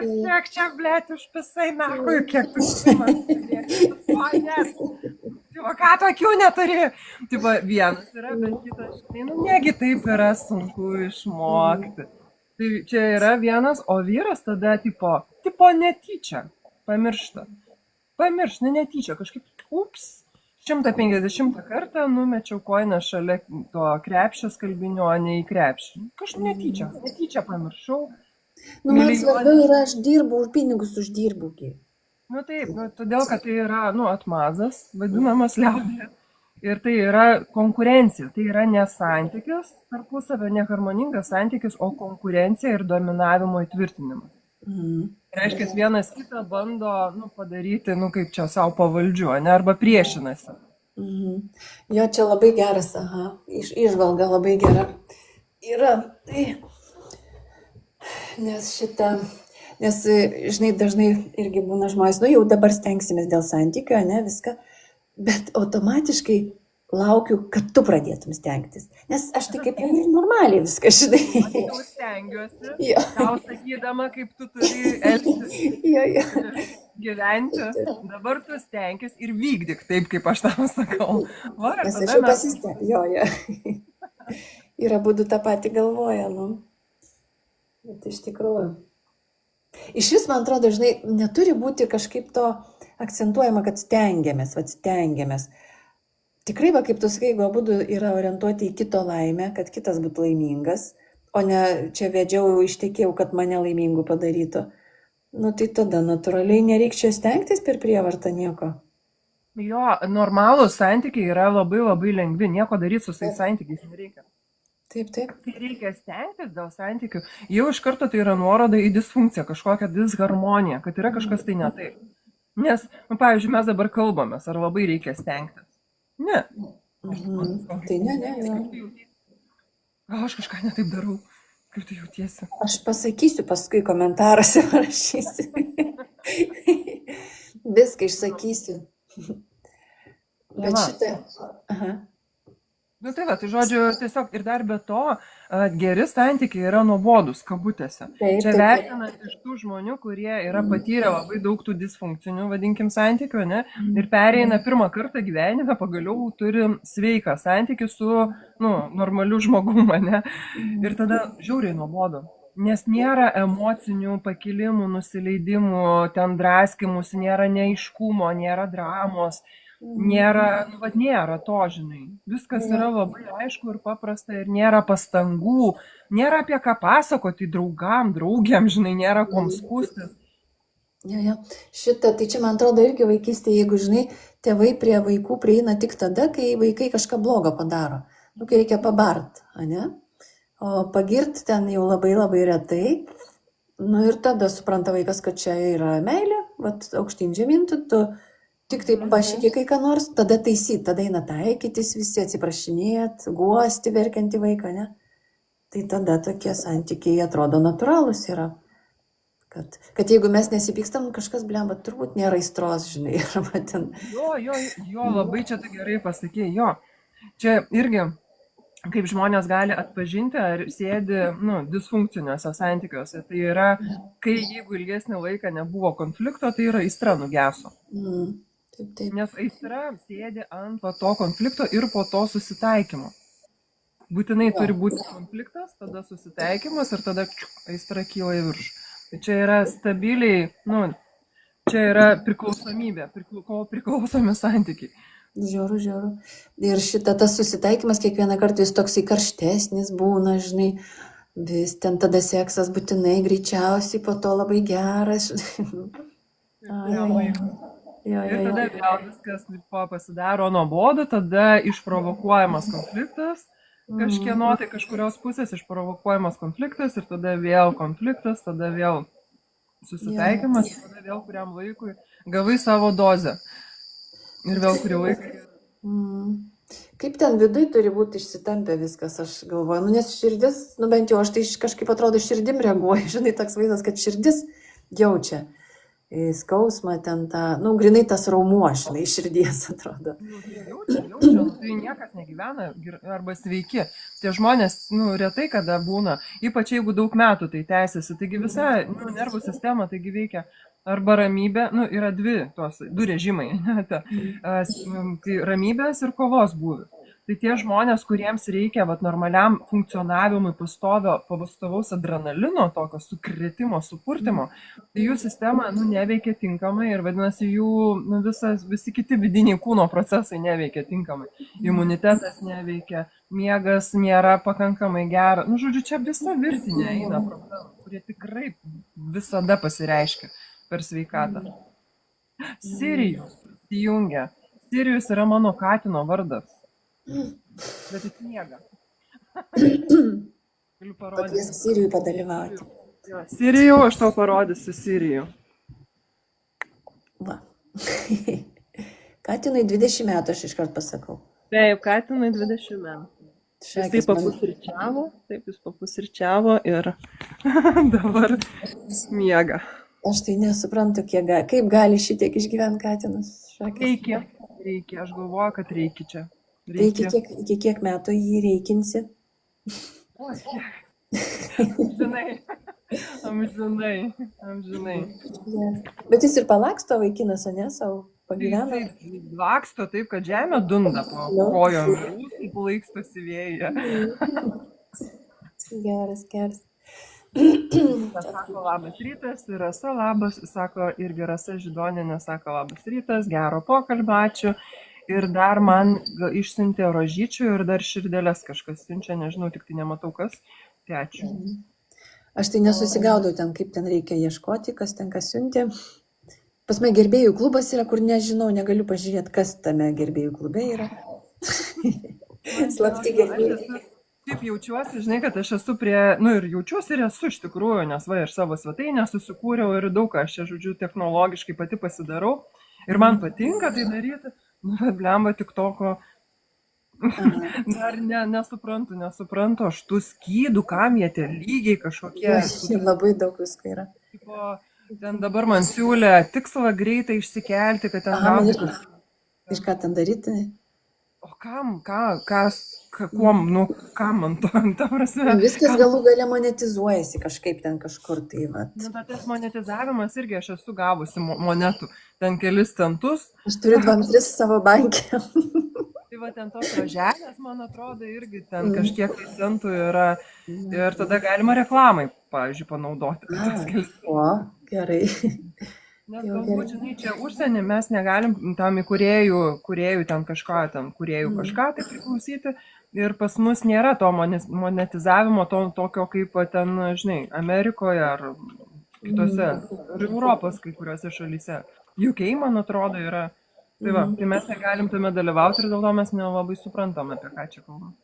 Kiek čia, blėt, užpisai, nakui, kiek tu man. Ką tokių neturi? Vienas yra, bet kitas, negi taip yra sunku išmokti. Tai čia yra vienas, o vyras tada tipo netyčia pamiršta. Pamiršta, netyčia, kažkaip, 150 kartą numečiau koiną šalia to krepšio skalbinio, o ne į krepšį. Kažkaip netyčia pamiršau. Nu, man svarbiau yra, aš dirbu, už pinigus uždirbu. Nu taip, todėl, kad tai yra, atmazas, vadinamas liaudėje. Ir tai yra konkurencija, tai yra ne santykis, tarpusavio neharmoningas santykis, o konkurencija ir dominavimo įtvirtinimas. Reiškia, vienas kitą bando padaryti, kaip čia savo pavaldžiu, ne, arba priešinasi. Jo, čia labai geras, išvalga labai gera. Yra, tai, nes, žinai, dažnai irgi būna žmonės, jau dabar stengsimės dėl santykio, ne, viską. Bet automatiškai laukiu, kad tu pradėtum stengtis. Nes aš tai kaip normaliai viską, žinai. Aš jau stengiuosi, tau sakydama, kaip tu turi elgtis, gyventi. Dabar tu stenkis ir vykdyk taip, kaip aš tau sakau. Nes aš jau pasistengiu. Jo. Ir abudu tą patį galvoja, Bet iš tikrųjų. Iš vis, man atrodo, žinai, neturi būti kažkaip to akcentuojama, kad stengiamės. Tikrai, kaip tu sakai, jeigu abudu yra orientuoti į kito laimę, kad kitas būtų laimingas, o ne čia vedžiau, ištekėjau, kad mane laimingų padarytų. Tai tada natūraliai nereikia čia stengtis per prievartą nieko. Jo, normalūs santykiai yra labai labai lengvi, nieko daryti su tais santykiais nereikia. Taip. Tai reikia stengtis dėl santykių. Jau iš karto tai yra nuoroda į disfunkciją, kažkokią disharmoniją, kad yra kažkas tai ne taip. Nes, pavyzdžiui, mes dabar kalbamės, ar labai reikia stengtis. Ne. Tai ne. Aš kažką ne taip darau. Kaip tu jautiesi? Aš pasakysiu paskui komentaruose, parašysiu. Viską išsakysiu. Bet šitą... Tai žodžiu, tiesiog ir dar be to, geri santykiai yra nuobodus, kabutėse. Čia vertinant iš tų žmonių, kurie yra patyrę labai daug tų disfunkcinių, vadinkim, santykių, ne? Ir pereina pirmą kartą gyvenime, pagaliau turi sveiką santykį su, normaliu žmogum, ne? Ir tada žiauriai nuobodu. Nes nėra emocinių pakilimų, nusileidimų, ten draskimusi, nėra neaiškumo, nėra dramos. Nėra to, žinai. Viskas yra labai aišku ir paprasta ir nėra pastangų, nėra apie ką pasakoti draugiam, žinai, nėra kom skųstis. Šitą, tai čia man atrodo irgi vaikystėje, jeigu, žinai, tėvai prie vaikų prieina tik tada, kai vaikai kažką blogo padaro. Kai reikia pabart, ne? O pagirt ten jau labai labai retai. Ir tada supranta vaikas, kad čia yra meilė, aukštyn žemyn, tu tik taip pašykė kai ką nors, tada taisyt, tada eina taikytis visi, atsiprašinėt, guosti verkiantį vaiką, ne? Tai tada tokie santykiai atrodo natūralūs yra. Kad jeigu mes nesipykstam, kažkas blemba, turbūt nėra aistros, žinai, arba ten. Jo, labai čia tai gerai pasakė, jo. Čia irgi, kaip žmonės gali atpažinti, ar sėdi, disfunkciniuose santykiuose. Tai yra, kai jeigu ilgesnį laiką nebuvo konflikto, tai yra aistra nugeso. Taip. Nes aistra sėdi ant to konflikto ir po to susitaikymo. Būtinai turi būti konfliktas, tada susitaikymas ir tada aistra kyla į viršų. Tai čia yra stabiliai, čia yra priklausomybė, priklausomi santykiai. Žiauru. Ir tas susitaikymas kiekvieną kartą jis toksai karštesnis būna, žinai, vis ten tada seksas būtinai greičiausiai, po to labai geras. Ir tada vėl viskas pasidaro nuobodu, tada išprovokuojamas konfliktas, kažkieno tai kažkurios pusės išprovokuojamas konfliktas ir tada vėl konfliktas, tada vėl susitaikymas, tada vėl kuriam laikui gavai savo dozę. Ir vėl kurį laiką. Kaip ten viduj turi būti išsitampę viskas, aš galvoju. Nes širdis, bent jau aš tai kažkaip atrodo širdim reaguoju. Žinai, toks vaizdas, kad širdis jaučia skausmą ten tą, grinai tas raumuo, žinai, širdies atrodo. Jaučia, tai niekas negyvena arba sveiki. Tie žmonės, retai kada būna, ypač jeigu daug metų tai tęsiasi. Taigi visa nervų sistema taigi veikia. Arba ramybė, yra du režimai, tai ramybės ir kovos būvis. Tai tie žmonės, kuriems reikia vat, normaliam funkcionavimui pastovaus adrenalino, tokio sukretimo, supurtimo, tai jų sistema neveikia tinkamai ir vadinasi jų visi kiti vidiniai kūno procesai neveikia tinkamai. Imunitetas neveikia, miegas nėra pakankamai geras. Žodžiu, čia visa virtinė eina problemų, kurie tikrai visada pasireiškia per sveikatą. Sirijus įjungia. Sirijus yra mano katino vardas. Bet jis miega. Galiu parodyti. Pakviesk Sirijų padalyvauti. Sirijų, aš tau parodysiu Sirijų. Va. Katinui 20 metų, aš iškart pasakau. Taip, katinui 20 metų. Jis papusryčiavo ir dabar miega. Aš tai nesuprantu, kaip gali šitiek išgyventi katinas. Reikia, aš galvoju, kad reikia čia. Tai iki kiek metų jį reikinsi? O, kiek. Amžinai. Bet jis ir palaksto vaikinas, o ne, savo pagyvena? Jis laksto taip, kad žemė dunda po kojom ir laikstosi vėja. Geras. Sako labas rytas, ir Rasa labas, sako irgi Rasa Židonienė, sako labas rytas, gero pokalbio, ačiū. Ir dar man išsiuntė rožyčių ir dar širdelės kažkas siunčia, nežinau, tik tai nematau kas, tai ačiū. Aš tai nesusigaudau ten, kaip ten reikia ieškoti, kas ten kas siuntė. Pas mane gerbėjų klubas yra, kur nežinau, negaliu pažiūrėti, kas tame gerbėjų klube yra. Slapti gerbėjai. Taip jaučiuosi, žinai, kad aš esu ir jaučiuosi ir esu iš tikrųjų, nes ir savo svetainę susikūriau ir daug ką aš čia, žodžiu, technologiškai pati pasidarau ir man patinka tai daryti. Blemba tik toko, dar nesuprantu, aš tų skydų, kam jie tie lygiai kažkokie. Labai daug visko yra. Ten dabar man siūlė tikslą greitai išsikelti, kad ten gauti. Iš ką ten daryti? O kam man to, ta prasme? Viskas galų gale monetizuojasi kažkaip ten kažkur tai, va. Bet tas monetizavimas irgi aš esu gavusi monetų, ten kelis centus. Aš turiu 2-3 savo bankė. Tai va ten tos roželės, man atrodo, irgi ten kažkiek centų yra ir tada galima reklamai, pavyzdžiui, panaudoti. O, gerai. Nes galbūt, žinai, čia užsienį mes negalim tam įkūrėjų ten kažką, tai priklausyti ir pas mus nėra to monetizavimo tokio kaip ten, žinai, Amerikoje ar kitose, Europos kai kuriuose šalyse. UK, man atrodo, yra. Tai mes negalim tame dalyvauti ir dėl to mes nelabai suprantam, apie ką čia kalbam.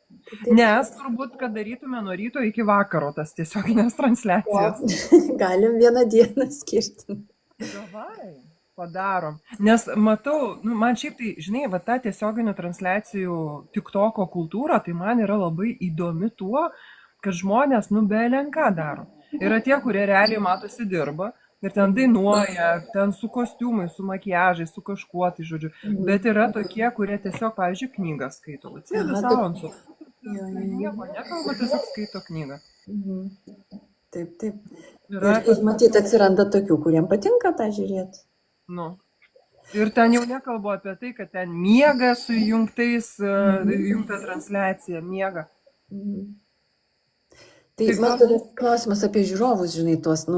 Nes turbūt, kad darytume nuo ryto iki vakaro tas tiesioginės transliacijas. Galim vieną dieną skirti. Davai, padarom. Nes matau, man šiaip tai, žinai, va ta tiesioginių transliacijų TikToko kultūra, tai man yra labai įdomi tuo, kad žmonės, belenką daro. Yra tie, kurie realiai matosi dirba ir ten dainuoja, ten su kostiumai, su makiažai, su kažkuo, tai žodžiu. Bet yra tokie, kurie tiesiog, pavyzdžiui, knygą skaito. Atsėdi savo ant sofos. Nieko nekalba, tiesiog skaito knygą. Taip. Ir matyt, atsiranda tokių, kuriem patinka tą žiūrėti. Ir ten jau nekalbu apie tai, kad ten miega su įjungta transliacija, miega. Tai man tada klausimas apie žiūrovus, žinai, tuos,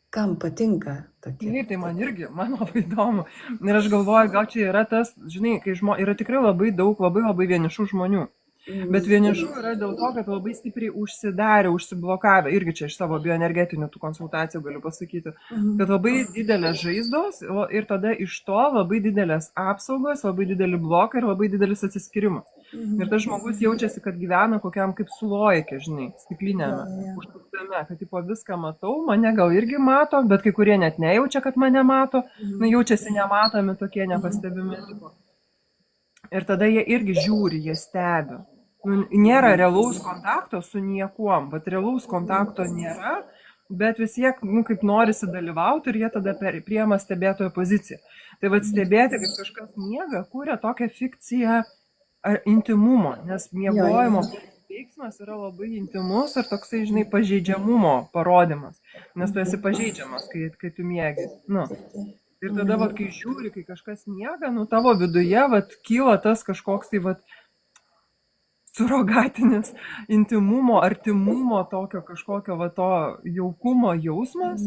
kam patinka tokie. Taip, tai man labai įdomu. Ir aš galvoju, gal čia yra tas, žinai, kai yra tikrai labai daug, labai vienišų žmonių. Bet vienišų yra dėl to, kad labai stipriai užsidarė, užsiblokavę, irgi čia iš savo bioenergetinių tų konsultacijų galiu pasakyti, kad labai didelės žaizdos ir tada iš to labai didelės apsaugos, labai didelį bloką ir labai didelis atsiskyrimas. Ir tas žmogus jaučiasi, kad gyvena kokiam kaip sulojike, žinai, stiklinėme, užtuktame, kad tipo viską matau, mane gal irgi mato, bet kai kurie net nejaučia, kad mane mato, jaučiasi nematomi tokie nepastebimi. Ir tada jie irgi žiūri, jie stebi. Nėra realaus kontakto su niekuom, bet realaus kontakto nėra, bet vis tiek, kaip norisi dalyvauti ir jie tada priima stebėtojo poziciją. Tai stebėti, kaip kažkas miega, kūrė tokią fikciją intimumo, nes miegojimo veiksmas yra labai intimus ir toksai, žinai, pažeidžiamumo parodimas, nes tu esi pažeidžiamas, kai tu miegi. Ir tada, kai žiūri, kai kažkas miega, tavo viduje, kyla tas kažkoks, tai, surogatinis intimumo, artimumo, tokio kažkokio va to jaukumo jausmas.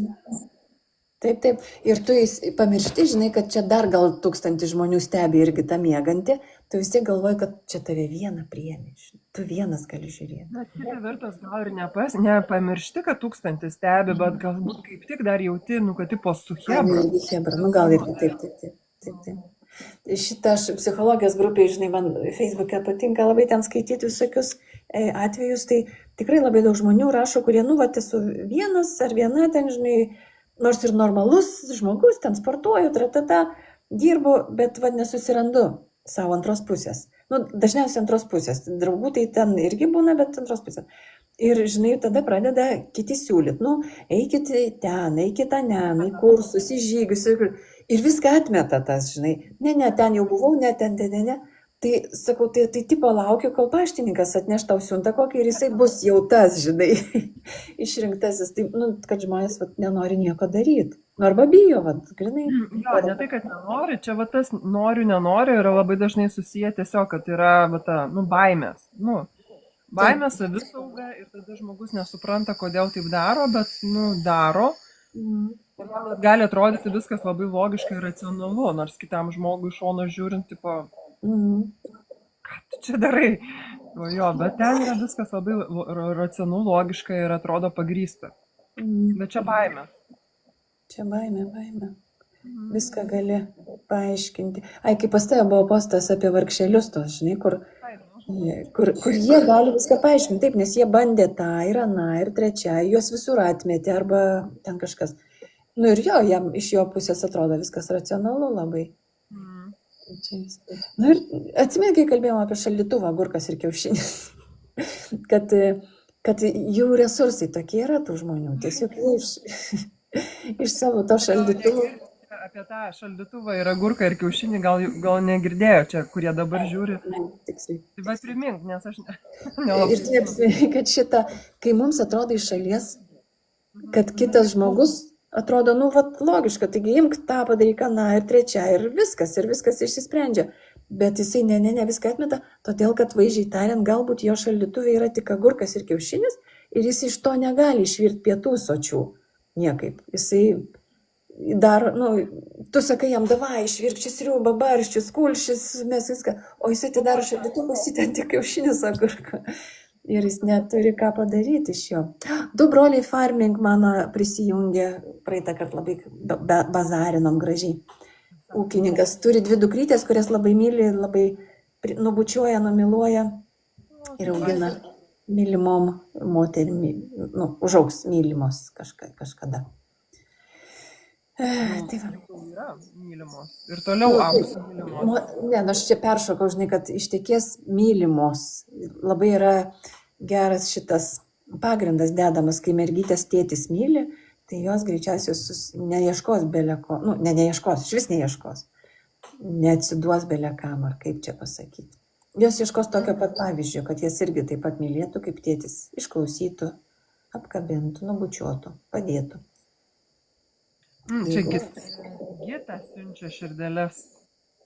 Taip, taip. Ir tu pamiršti, žinai, kad čia dar gal 1000 žmonių stebi irgi tą miegantį, tu vis tiek galvoji, kad čia tave vieną priėmė. Tu vienas gali žiūrėti. Na, kita vertus, gal ir nepamiršti, kad 1000 stebi, bet galbūt kaip tik dar jauti, kad tipo su hebra. Gal irgi taip. Šitą aš psichologijos grupėje, žinai, man Facebook'e patinka labai ten skaityti visokius atvejus, tai tikrai labai daug žmonių rašo, kurie, esu vienas ar viena ten, žinai, nors ir normalus žmogus, ten sportuoju, dirbu, bet nesusirandu savo antros pusės. Dažniausiai antros pusės. Draugų tai ten irgi būna, bet antros pusės. Ir, žinai, tada pradeda kiti siūlyti. Eikit ten, eikit ten, į kursus, į žygius. Ir viską atmeta tas, žinai. Ne, ten jau buvau, ten. Tai, sakau, tai tipo laukiu, kol paštininkas atneš tau siuntą kokį ir jisai bus jau tas, žinai, išrinktasis. Tai, kad žmonės nenori nieko daryti. Arba bijo, grinai. Jo, ne tai, kad nenori, čia tas noriu, nenoriu yra labai dažnai susiję tiesiog, kad yra baimės. Baimės, savisauga ir tada žmogus nesupranta, kodėl taip daro, bet, daro. Ir man gali atrodyti viskas labai logiškai ir racionalu, nors kitam žmogui iš šono žiūrint, tipo, ką tu čia darai? Jo, bet ten yra viskas labai racionalu, logiška ir atrodo pagrįsta. Bet čia baimė. Čia baimė. Viską gali paaiškinti. Kai pas tave buvo postas apie vargšelius tos, žinai, kur jie gali viską paaiškinti. Taip, nes jie bandė tą ir aną ir trečią, juos visur atmetė arba ten kažkas. Ir jam iš jo pusės atrodo viskas racionalu labai. Ir atsimeni, kai kalbėjome apie šaldytuvą, agurkas ir kiaušinis, kad jų resursai tokie yra tų žmonių, tiesiog jie iš savo to šaldytuvo. Apie tą šaldytuvą ir agurką ir kiaušinį gal negirdėjo čia, kurie dabar žiūri. Tiksliai. Tai bet primink, nes aš nelabai. Ir taip, kad kai mums atrodo iš šalies, kad kitas žmogus atrodo, logiška, taigi imk tą padaryk aną ir trečią ir viskas išsisprendžia. Bet jisai ne, viską atmeta, todėl, kad vaizdžiai tariant, galbūt jo šaldytuvė yra tik agurkas ir kiaušinis ir jis iš to negali išvirti pietų sočių niekaip. Jisai dar, tu sakai jam, davai, išvirkščius sriubą, barščius, kulščius, mes viską, o jisai atidaro šaldytuvą, ten tik kiaušinis agurką. Ir jis neturi ką padaryti iš jo. 2 broliai farming mano prisijungė, praeitą kartą labai bazarinom gražiai. Ūkininkas turi 2 dukrytės, kurias labai myli, labai nubučiuoja, numiluoja ir augina mylimom moterim, užaugs mylimos kažkada. Tai yra mylimos. Ir toliau augs mylimos. Ne, aš čia peršokau, žinai, kad ištekės mylimos. Labai yra geras šitas pagrindas dedamas, kai mergytės tėtis myli, tai jos greičiausiai neieškos beleko, neieškos, iš vis neieškos. Neatsiduos belekam, ar kaip čia pasakyti. Jos ieškos tokio pat pavyzdžio, kad jas irgi taip pat mylėtų, kaip tėtis, išklausytų, apkabintų, nubučiuotų, padėtų. Čia Gita siunčia širdeles.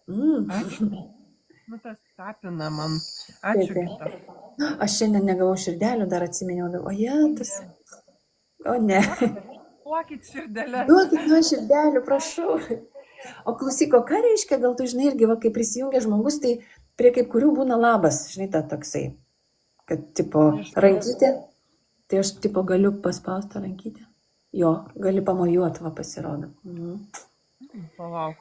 Ačiū. Tas tapina man. Ačiū, Gita. Aš šiandien negavau širdelių, dar atsiminiau, tas. O ne. Duokit širdeles. Duokit man širdelių, prašau. O klausyk, ką reiškia, gal tu žinai irgi, kai prisijungia žmogus, tai prie kaip kurių būna labas, žinai, ta toksai, kad tipo rankytė, tai aš tipo galiu paspausti rankytę. Jo, gali pamojuoti, pasirodo. Palauk.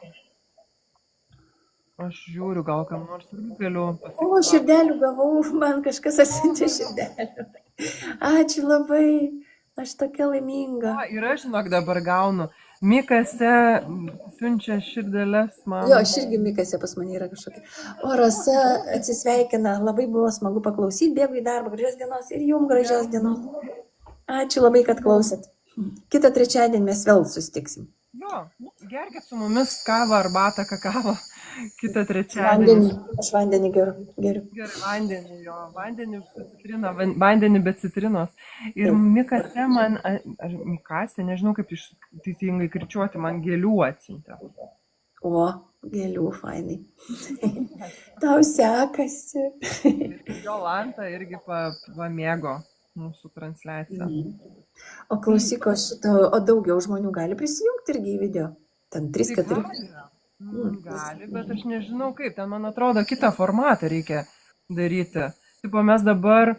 Aš žiūriu, gal kam nors galiu paspausti. O, širdelių gavau, man kažkas atsiuntė širdelių. Ačiū labai, aš tokia laiminga. Ir aš, žinok, dabar gaunu. Mikase siunčia širdeles man. Jo, aš irgi Mikase pas mane yra kažkokia. O Rasa atsisveikina, labai buvo smagu paklausyti, bėgu į darbą, gražios dienos ir jums gražios dienos. Ačiū labai, kad klausėt. Kitą trečiadienį mes vėl susitiksim. Jo, gerkit su mumis kavą, arbatą, kakavą. Kitą trečiadienį. Aš vandenį geriu. Gerai, vandenį, jo. Vandenį su citrina, vandenį be citrinos. Ir Mikase man, Mikase, nežinau kaip teisingai kirčiuoti, man gėlių atsiuntė. O, gėlių fainai. Tau sekasi. Jolanta irgi pamėgo mūsų transliaciją. O klausyk, o daugiau žmonių gali prisijungti irgi į video? Ten 3-4. Gali, bet aš nežinau kaip. Ten, man atrodo, kitą formatą reikia daryti. Tipo, mes dabar...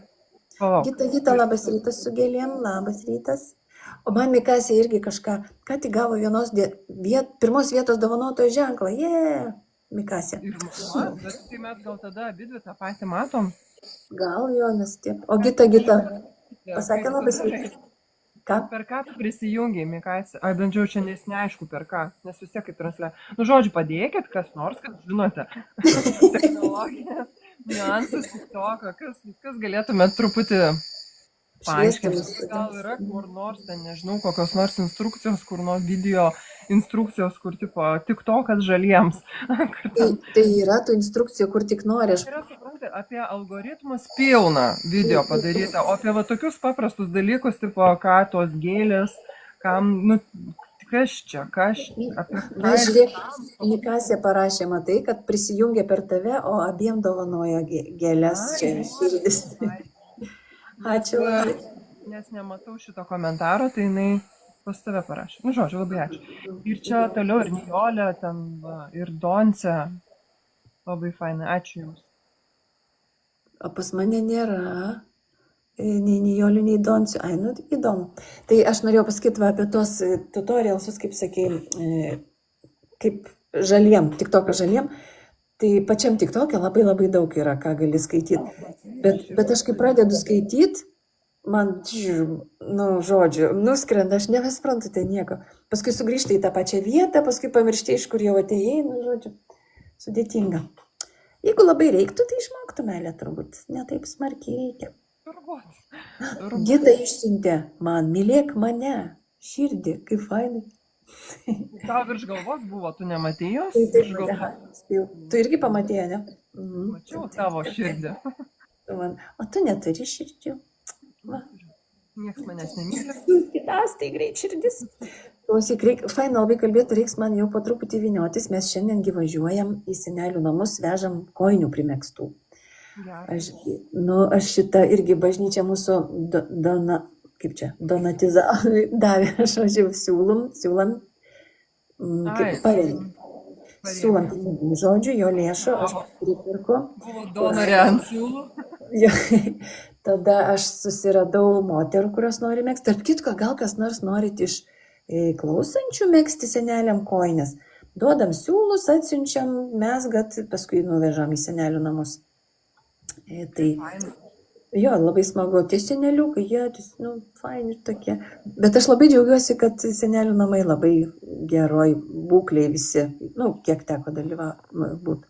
Gita, labas rytas su gėlėm, labas rytas. O man Mikasė irgi kažką, ką tik gavo pirmos vietos dovanotojo ženklą. Mikasė. Ir bet tai mes gal tada abidvi tą patį matom? Gal jo, nes tiek. O Gita, pasakė labas rytas. Ką? Per ką tu prisijungiai, Mikasė? Ai, bent jau čia neaišku per ką, nes vis tiek kaip transliuoja. Nu, žodžiu, padėkit kas nors, kad žinote. Technologijas, niuansus, TikToko, kas galėtumėt truputį paaiškinti. Gal yra kur nors, ten nežinau, kokios nors instrukcijos, kur nors video instrukcijos, kur tipo TikTokas žaliems. Tai yra tų instrukcijų, kur tik nori. Yra suprasti, apie algoritmus pilna video padaryta, o apie va tokius paprastus dalykus, tipo, ką tos gėlės, kam, nu, kas čia, apie ką. Na, žiūrėk, Mikasė parašė, matai, kad prisijungė per tave, o abiem dovanojo gėlės čia širdis. Ačiū. Nes nematau šito komentaro, tai jinai pas tave parašė. Nu, žodžiu, labai ačiū. Ir čia toliau ir Nijolė, ten, ir Donce. Labai fainai, ačiū Jums. O pas mane nėra nei Nijolių, nei Doncių. Ai, nu, įdomu. Tai aš norėjau pasakyti apie tos tutorialsus, kaip sakei, kaip žaliem, TikToką žaliem. Tai pačiam TikTok'e labai daug yra, ką gali skaityti. Bet aš kai pradedu skaityti, man, nu, žodžiu, nuskrenda, aš nebesprantu ten nieko. Paskui sugrįžti į tą pačią vietą, paskui pamiršti, iš kur jau atėjai, nu, žodžiu, sudėtinga. Jeigu labai reiktų, tai išmoktų meilę turbūt. Ne taip smarkiai reikia. Turbūt. Gita išsiuntė man, mylėk mane, širdį, kaip fainai. Tau virš galvos buvo, tu nematei jos? Tu irgi pamatėjai, ne? Mačiau tavo širdį. O tu neturi širdžių. Niekas manęs nemyli. Kitas, tai greit širdis. Klausyk, faina labai kalbėti, reiks man jau po truputį vyniotis. Mes šiandiengi važiuojam į senelių namus, vežam kojinių primėgstų. Aš šitą irgi bažnyčia mūsų donatizavo, davė, aš važiavau, siūlam, kaip paremė. Siūlam, žodžiu, jo lėšų, aš pripirku. Buvo donorė ant siūlų. Tada aš susiradau moterų, kurios nori megzti. Tarp kitko, gal kas nors norit iš klausančių megzti seneliam kojines. Duodam siūlus, atsiunčiam, mesgat, paskui nuvežam į senelių namus. Tai jo, labai smagu. Tie seneliukai, jie, nu, faini tokie. Bet aš labai džiaugiuosi, kad senelių namai labai geroj būklėj visi, nu, kiek teko būti.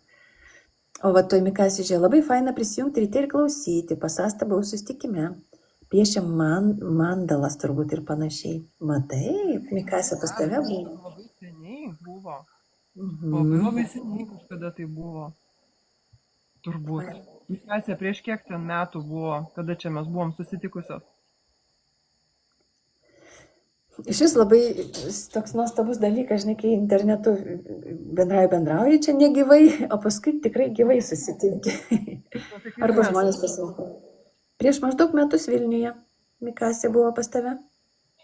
O va, toj Mikasė, žiūrėjau, labai faina prisijungti ryte ir klausyti. Pasastą buvau susitikime. Piešia mandalas turbūt ir panašiai. Matai, Mikasė pas tave buvo? Labai seniai buvo. Labai seniai kažkada tai buvo. Turbūt. Mikasė, prieš kiek ten metų buvo, kada čia mes buvom susitikusios? Iš vis labai toks nuostabus dalykas, žinai, kai internetu bendrauji čia negyvai, o paskui tikrai gyvai susitinki. Arba žmonės pasako. Prieš maždaug metus Vilniuje Mikasė buvo pas tave.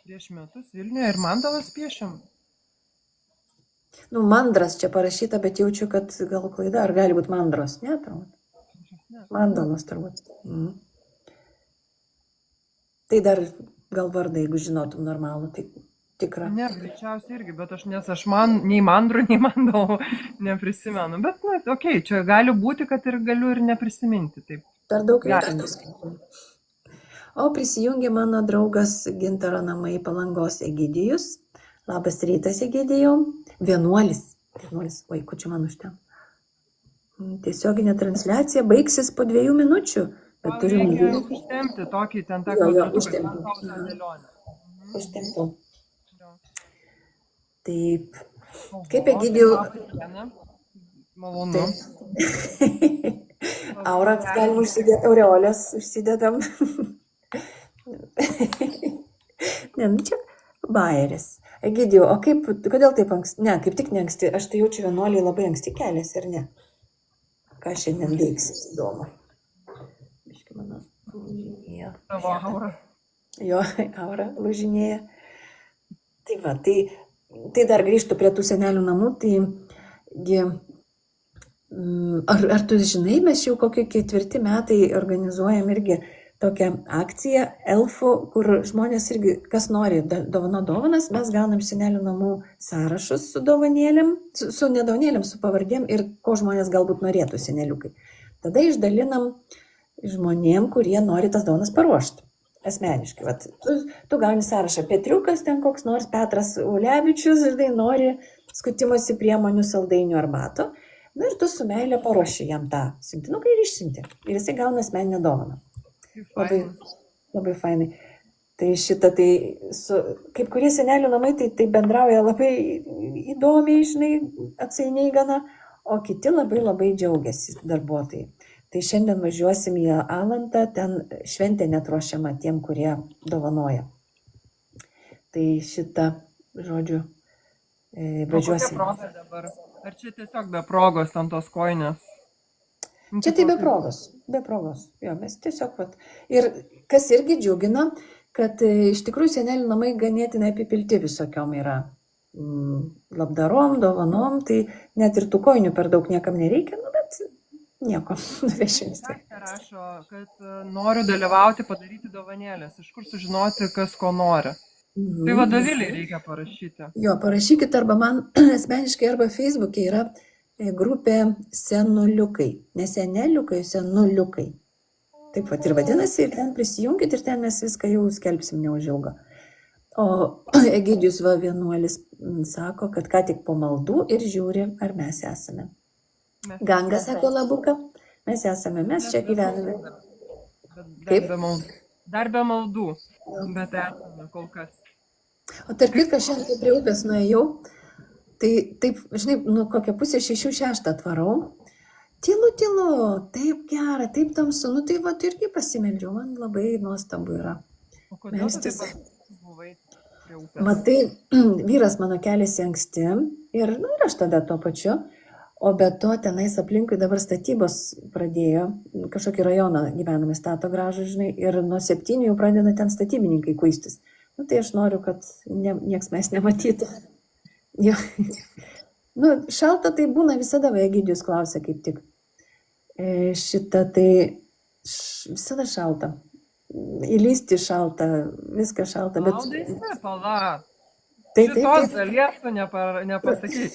Prieš metus Vilniuje ir mandalas piešiam. Nu, mandras čia parašyta, bet jaučiu, kad gal klaida, ar gali būti mandros, ne, turbūt. Mandalas turbūt. Tai dar gal vardą, jeigu žinotum normalų, tai tikra. Ne, greičiausiai irgi, bet aš nei mandrų, nei mandalų neprisimenu. Bet, nu, okei, čia gali būti, kad ir galiu ir neprisiminti. Taip. Per daug vietos. O prisijungė mano draugas Gintaro namai Palangos Egidijus. Labas rytas, Egidijau. Vienuolis. Oi, ko čia man užtem? Tiesioginė transliacija baigsis po 2 minučių. Bet turim užtempti tokį ten tą užtempti. Taip. Kaip Egidijau? Malonu. Aurą galim užsidėti, aureolės užsidedam. Ne, nu čia bajeris. Egidijau, o kodėl taip anksti? Ne, kaip tik ne anksti. Aš tai jaučiu vienuoliai labai anksti keliasi, ar ne? Ką šiandien veiksit, įdomu. Biški mano lūžinėja. Tavo aura. Jo, aura lūžinėja. Tai va, tai dar grįžtų prie tų senelių namų, ar tu žinai, mes jau kokie 4 metai organizuojam irgi tokią akciją elfų, kur žmonės irgi, kas nori dovanas, mes gaunam senelių namų sąrašus su dovanėlėm, su nedovanėlėm, su pavardėm ir ko žmonės galbūt norėtų seneliukai. Tada išdalinam žmonėm, kurie nori tas dovanas paruošti. Asmeniškai. Vat, tu gauni sąrašą. Petriukas, ten koks nors Petras Ulevičius, žinai, nori skutimosi priemonių, saldainių arbato. Na ir tu su meilė paruoši jam tą siuntinuką ir išsiunti. Ir jisai gauna asmeninę dovaną. Labai fainai. Tai kaip kurie senelių namai, tai bendrauja labai įdomiai, žinai, atsainiai gana, o kiti labai labai džiaugiasi darbuotojai. Tai šiandien važiuosim į Alantą, ten šventė net ruošiama tiem, kurie dovanoja. Tai žodžiu, važiuosim. Kokia proga dabar? Ar čia tiesiog be progos ten tos kojinės? Čia tai be progos. Jo, mes tiesiog Ir kas irgi džiugina, kad iš tikrųjų senelių namai ganėtinai apipilti visokiom yra labdarom, dovanom, tai net ir tų kojinių per daug niekam nereikia, bet nieko, nuvešim. Rašo, kad noriu dalyvauti, padaryti dovanėlės. Iš kur sužinoti, kas ko nori? Tai vadovėliai reikia parašyti. Jo, parašykit arba man asmeniškai, arba Facebook'e yra grupė senuliukai. Ne seneliukai, senuliukai. Taip pat ir vadinasi, ir ten prisijunkit, ir ten mes viską jau skelbsim neužilgo. O Egidijus vienuolis sako, kad ką tik po maldų ir žiūri, ar mes esame. Ganga, sako Labuka, mes esame, mes čia gyvename. Kaip? Dar be maldų, bet esame kol kas. O tarp kitko, šiandien prie upės nuėjau, tai taip, žinai, kokią 5:30-6 atvarau. Tylu, taip gera, taip tamsu, tai irgi pasimeldžiau, man labai nuostabu yra. O kodėl tu taip buvai prie upės? Matai, vyras mano keliasi anksti ir aš tada tuo pačiu. O be to tenais aplinkui dabar statybos pradėjo, kažkokį rajoną gyvename stato gražų, žinai, ir nuo 7 jau pradeda ten statybininkai kuistis. Tai aš noriu, kad nieks mes nematytų. Ja. Šalta tai būna visada, Egidijus klausia kaip tik. Tai visada šalta. Įlysti šalta, viskas šalta. Maudaisi, pala. Šitos dalies tu nepasakai.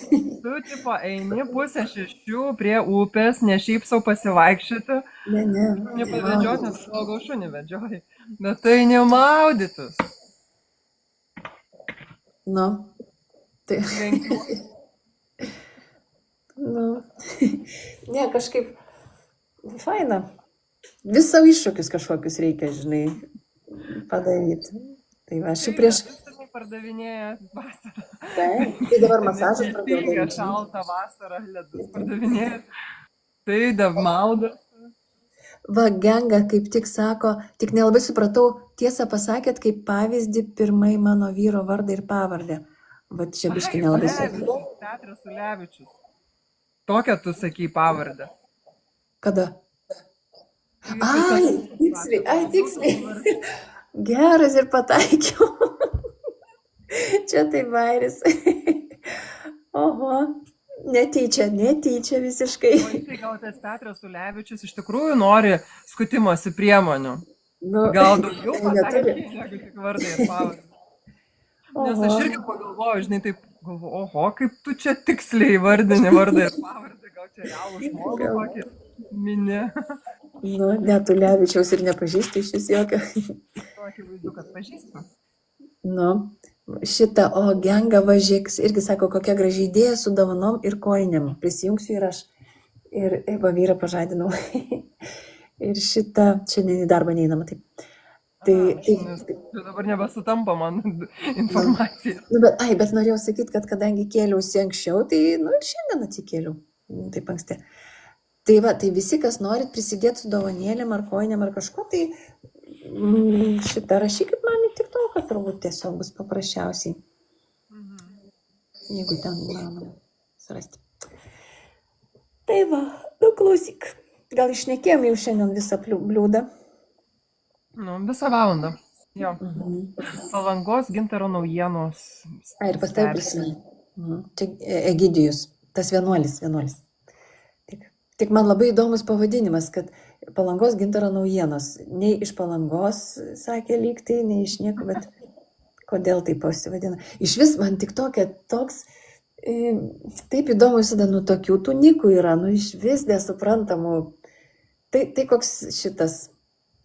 Tu tipo eini 5:30 prie upės, ne šiaip sau pasivaikščioti. Ne. Nepavedžioti, nes gal šunį vedžioji. Bet tai nemaudytus. Tai. Ne, kažkaip faina. Vis savo iššūkius kažkokius reikia, žinai, padaryti. Tai va, aš prieš... Pardavinėja vasarą. Tai dabar masažas pradėjo. Šaltą vasarą ledus pardavinėja. Tai maudas. Va, Genga kaip tik sako, tik nelabai supratau, tiesą pasakėt, kaip pavyzdį pirmai mano vyro vardą ir pavardę. Va, čia biškai nelabai supratau. Petras Ulevičius. Tokią tu sakai pavardę. Kada? Tiksliai. Geras ir pataikiau. Čia tai vairis. Oho, netyčia visiškai. O tai gal tas Petras Ulevičius iš tikrųjų nori skutimosi priemonių? Gal daugiau pataikiai, negu tik vardai ir pavardai. Nes aš irgi pagalvoju, žinai, taip galvoju, oho, kaip tu čia tiksliai vardini vardai ir pavardai, gal čia realų žmogų kokį minė. Net Ulevičiaus ir nepažįstu iš vis jokio. Tokį vaizdu, kad pažįstu. O Genga važieks irgi sako, kokia graži idėja su dovanom ir kojinėm. Prisijungsiu ir aš. Ir vyrą pažadinau. Ir šiandien į darbą neinama. Dabar nebesutampa man informacija. Bet norėjau sakyti, kad kadangi kėliausi anksčiau, tai ir šiandien atsikėliau. Taip anksti. Tai visi, kas norit prisidėti su dovanėlėm ar kojinėm ar kažko, tai rašykit man į TikToką, turbūt tiesiog bus paprasčiausiai. jeigu ten įmanoma surasti. Tai va, nu klausyk, gal išnekėjom jau šiandien visą bliūdą? Nu, visą valandą. Jo. Palangos Gintaro naujienos. Ir pas tai prisimenu. Čia Egidijus, tas vienuolis. Tik man labai įdomus pavadinimas, kad Palangos Gintaro naujienos. Nei iš Palangos, sakė lygtai, nei iš nieko, bet kodėl taip pasivadina. Iš vis man tik toks, taip įdomu visada, nu tokių tų nikų yra, nu iš vis nesuprantamų. Tai koks šitas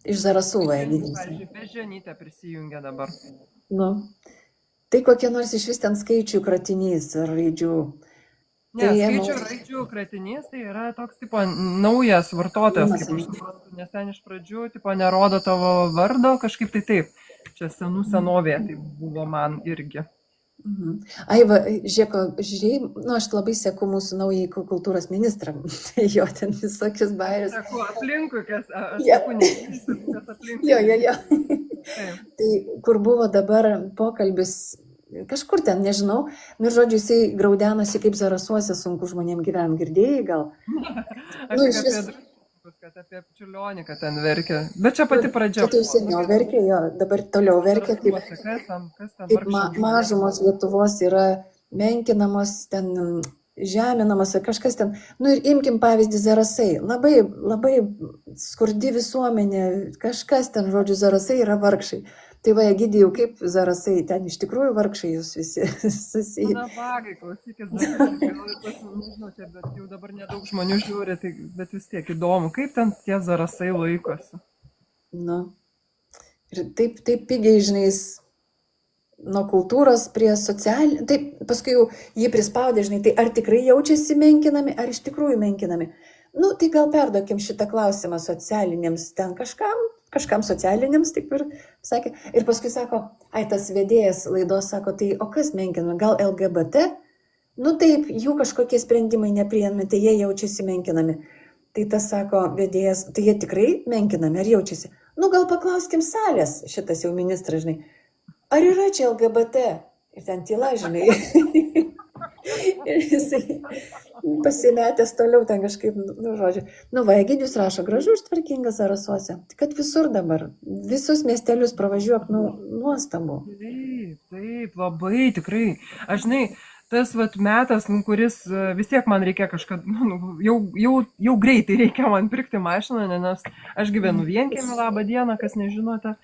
iš Zarasų Egidijus. Pavyzdžiui, Beženytė prisijungia dabar. Nu, tai kokie nors iš vis ten skaičių kratinys ar raidžių. Ne, skaičių raidžių kratinys tai yra toks tipo naujas vartotojas, kaip aš suprantu, nes ten iš pradžių tipo nerodo tavo vardo, kažkaip tai taip. Čia senovė tai buvo man irgi. Ai, va, žiūrėjai, nu aš labai seku mūsų naujai kultūros ministrą, jo ten visokius bairius. Seku aplinkui, aš seku neįsiu, kas aplinkui. Jo. Tai kur buvo dabar pokalbis, kažkur ten, nežinau, ir žodžiu, jisai graudenasi, kaip Zarasuose sunku žmonėm gyventi, girdėjai gal? Aš kad apie Čiurlionį, kad ten verkia, bet čia pati pradžia. Čia tai seniau verkia, jo, dabar toliau verkia, kaip mažumos Lietuvos yra menkinamos, ten žeminamos, kažkas ten, nu ir imkim pavyzdį Zarasai, labai skurdi visuomenė, kažkas ten, žodžiu, Zarasai yra vargšai. Tai va, Egidijau, kaip Zarasai, ten iš tikrųjų vargšai jūs visi susiję. Na, vagai, klausykis, nežinau, čia, bet jau dabar nedaug žmonių žiūri, tai, bet vis tiek įdomu, kaip ten tie Zarasai laikosi. Nu, ir taip pigiai, žinai, nuo kultūros prie socialinių, taip, paskui jau jį prispaudė, žinai, tai ar tikrai jaučiasi menkinami, ar iš tikrųjų menkinami. Nu, tai gal perduokim šitą klausimą socialiniams ten kažkam socialiniams, taip ir sakė. Ir paskui sako, tas vedėjas laidos sako, tai o kas menkinami, gal LGBT? Nu taip, jų kažkokie sprendimai nepriėmami, tai jie jaučiasi menkinami. Tai tas sako vedėjas, tai jie tikrai menkinami, ar jaučiasi? Nu gal paklauskim salės, šitas jau ministras, žinai, ar yra čia LGBT? Ir ten tyla, žinai. Ir jisai pasimetęs toliau ten kažkaip, nu žodžiu. Nu va, Egidijus rašo, gražu ir tvarkingas Zarasuose. Kad visur dabar, visus miestelius pravažiuok, nu, nuostabu. Taip, labai tikrai. Aš žinai, tas vat metas, kuris vis tiek man reikia kažką, jau greitai reikia man pirkti mašiną, nes aš gyvenu vienkiemį, labą dieną, kas nežinote.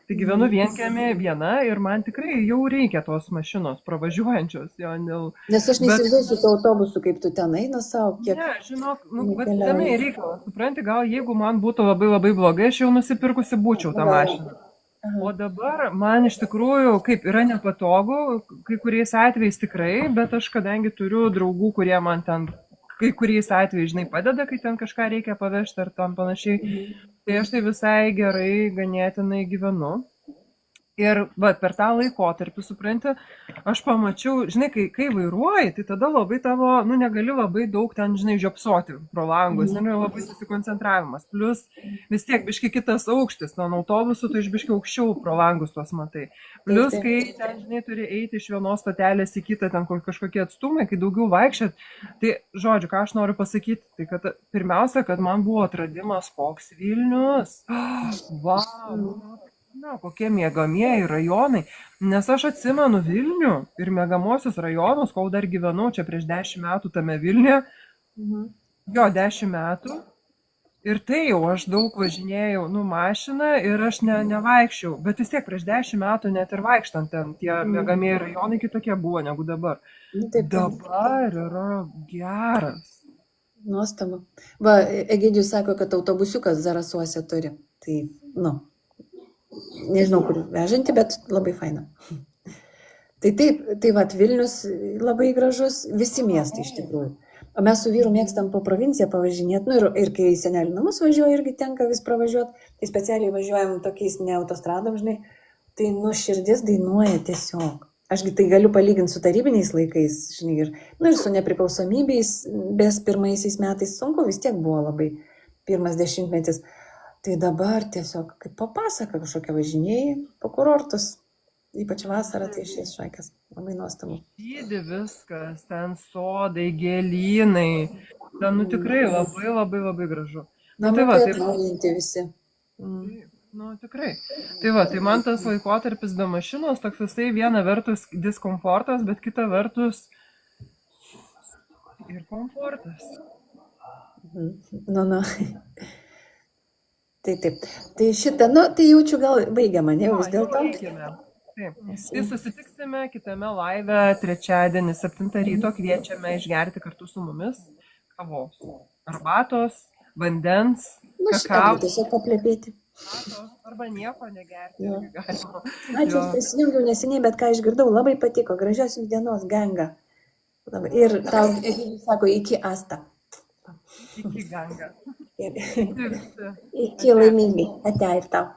Tai gyvenu vienkiemį viena ir man tikrai jau reikia tos mašinos pravažiuojančios. Nes aš neįsivaizduoju su to autobusu, kaip tu ten eina savo, kiek... Ne, žinok, bet tame reikalas, supranti, gal jeigu man būtų labai blogai, aš jau nusipirkusi būčiau tą mašiną. O dabar man iš tikrųjų, kaip yra nepatogu, kai kuriais atvejais tikrai, bet aš kadangi turiu draugų, kurie man ten kai kuriais atvejais, žinai, padeda, kai ten kažką reikia pavežti ar tam panašiai, tai aš tai visai gerai ganėtinai gyvenu. Ir per tą laikotarpį, supranti, aš pamačiau, žinai, kai vairuoji, tai tada labai tavo, negali labai daug ten, žinai, žiopsoti pro langus, labai susikoncentravimas. Plus vis tiek biški kitas aukštis, nuo autobusų, tai iš biški aukščiau pro langus tuos matai. Plus, kai ten, žinai, turi eiti iš vienos stotelės į kitą, ten kažkokie atstumai, kai daugiau vaikščiat, tai, žodžiu, ką aš noriu pasakyti, tai kad pirmiausia, kad man buvo atradimas koks Vilnius. Vau! Na, kokie miegamieji rajonai, nes aš atsimenu Vilnių ir miegamosius rajonus, kol dar gyvenau čia prieš 10 metų tame Vilniuje, 10 metų, ir tai jau aš daug važinėjau, mašiną ir aš nevaikščiau, bet vis tiek prieš 10 metų net ir vaikštant ten tie miegamieji rajonai kitokie buvo negu dabar. Dabar yra geras. Nuostabu. Va, Egidijus sako, kad autobusiukas Zarasuose turi, tai, nežinau, kur vežanti, bet labai faina. Tai taip, tai va, Vilnius labai gražus, visi miestai iš tikrųjų. O mes su vyru mėgstam po provinciją pavažinėti, ir kai senelių namus važiuoju, irgi tenka vis pravažiuoti, tai specialiai važiuojam tokiais ne autostradom, žinai, tai širdis dainuoja tiesiog. Ašgi tai galiu palyginti su tarybiniais laikais, žinai, ir su nepriklausomybės, bes pirmaisiais metais sunku vis tiek buvo labai, pirmas 10-metis. Tai dabar tiesiog kaip papasaka kažkokia važinėjai po kurortus. Ypač vasarą tai šis šaikas. Labai nuostabu. Žydi viskas, ten sodai, gėlynai. Ten, nu tikrai labai labai labai gražu. Nu, tai va, Namukai tai, atnaujinti visi. nu tikrai. Tai va, tai man tas laikotarpis be mašinos, toks visai viena vertus diskomfortas, bet kita vertus ir komfortas. Nu. Tai taip. Tai šitą, nu, tai jaučiu gal baigiamą, ne, vis dėlto. Baikime. Taip. Tai susitiksime kitame laive trečiadienį 7 ryto, kviečiame išgerti kartu su mumis kavos, arbatos, vandens, Nu, šitą kakavos, tiesiog paplepėti. arba nieko negerti. Jo. irgi galima. Ačiū, Jo. prisijungiau neseniai, bet ką išgirdau, labai patiko. Gražios jums dienos, ganga. Labai. Ir tau, sako, iki asta. Iki ganga. Ir, Visi. iki laimingai. Ate ir tau.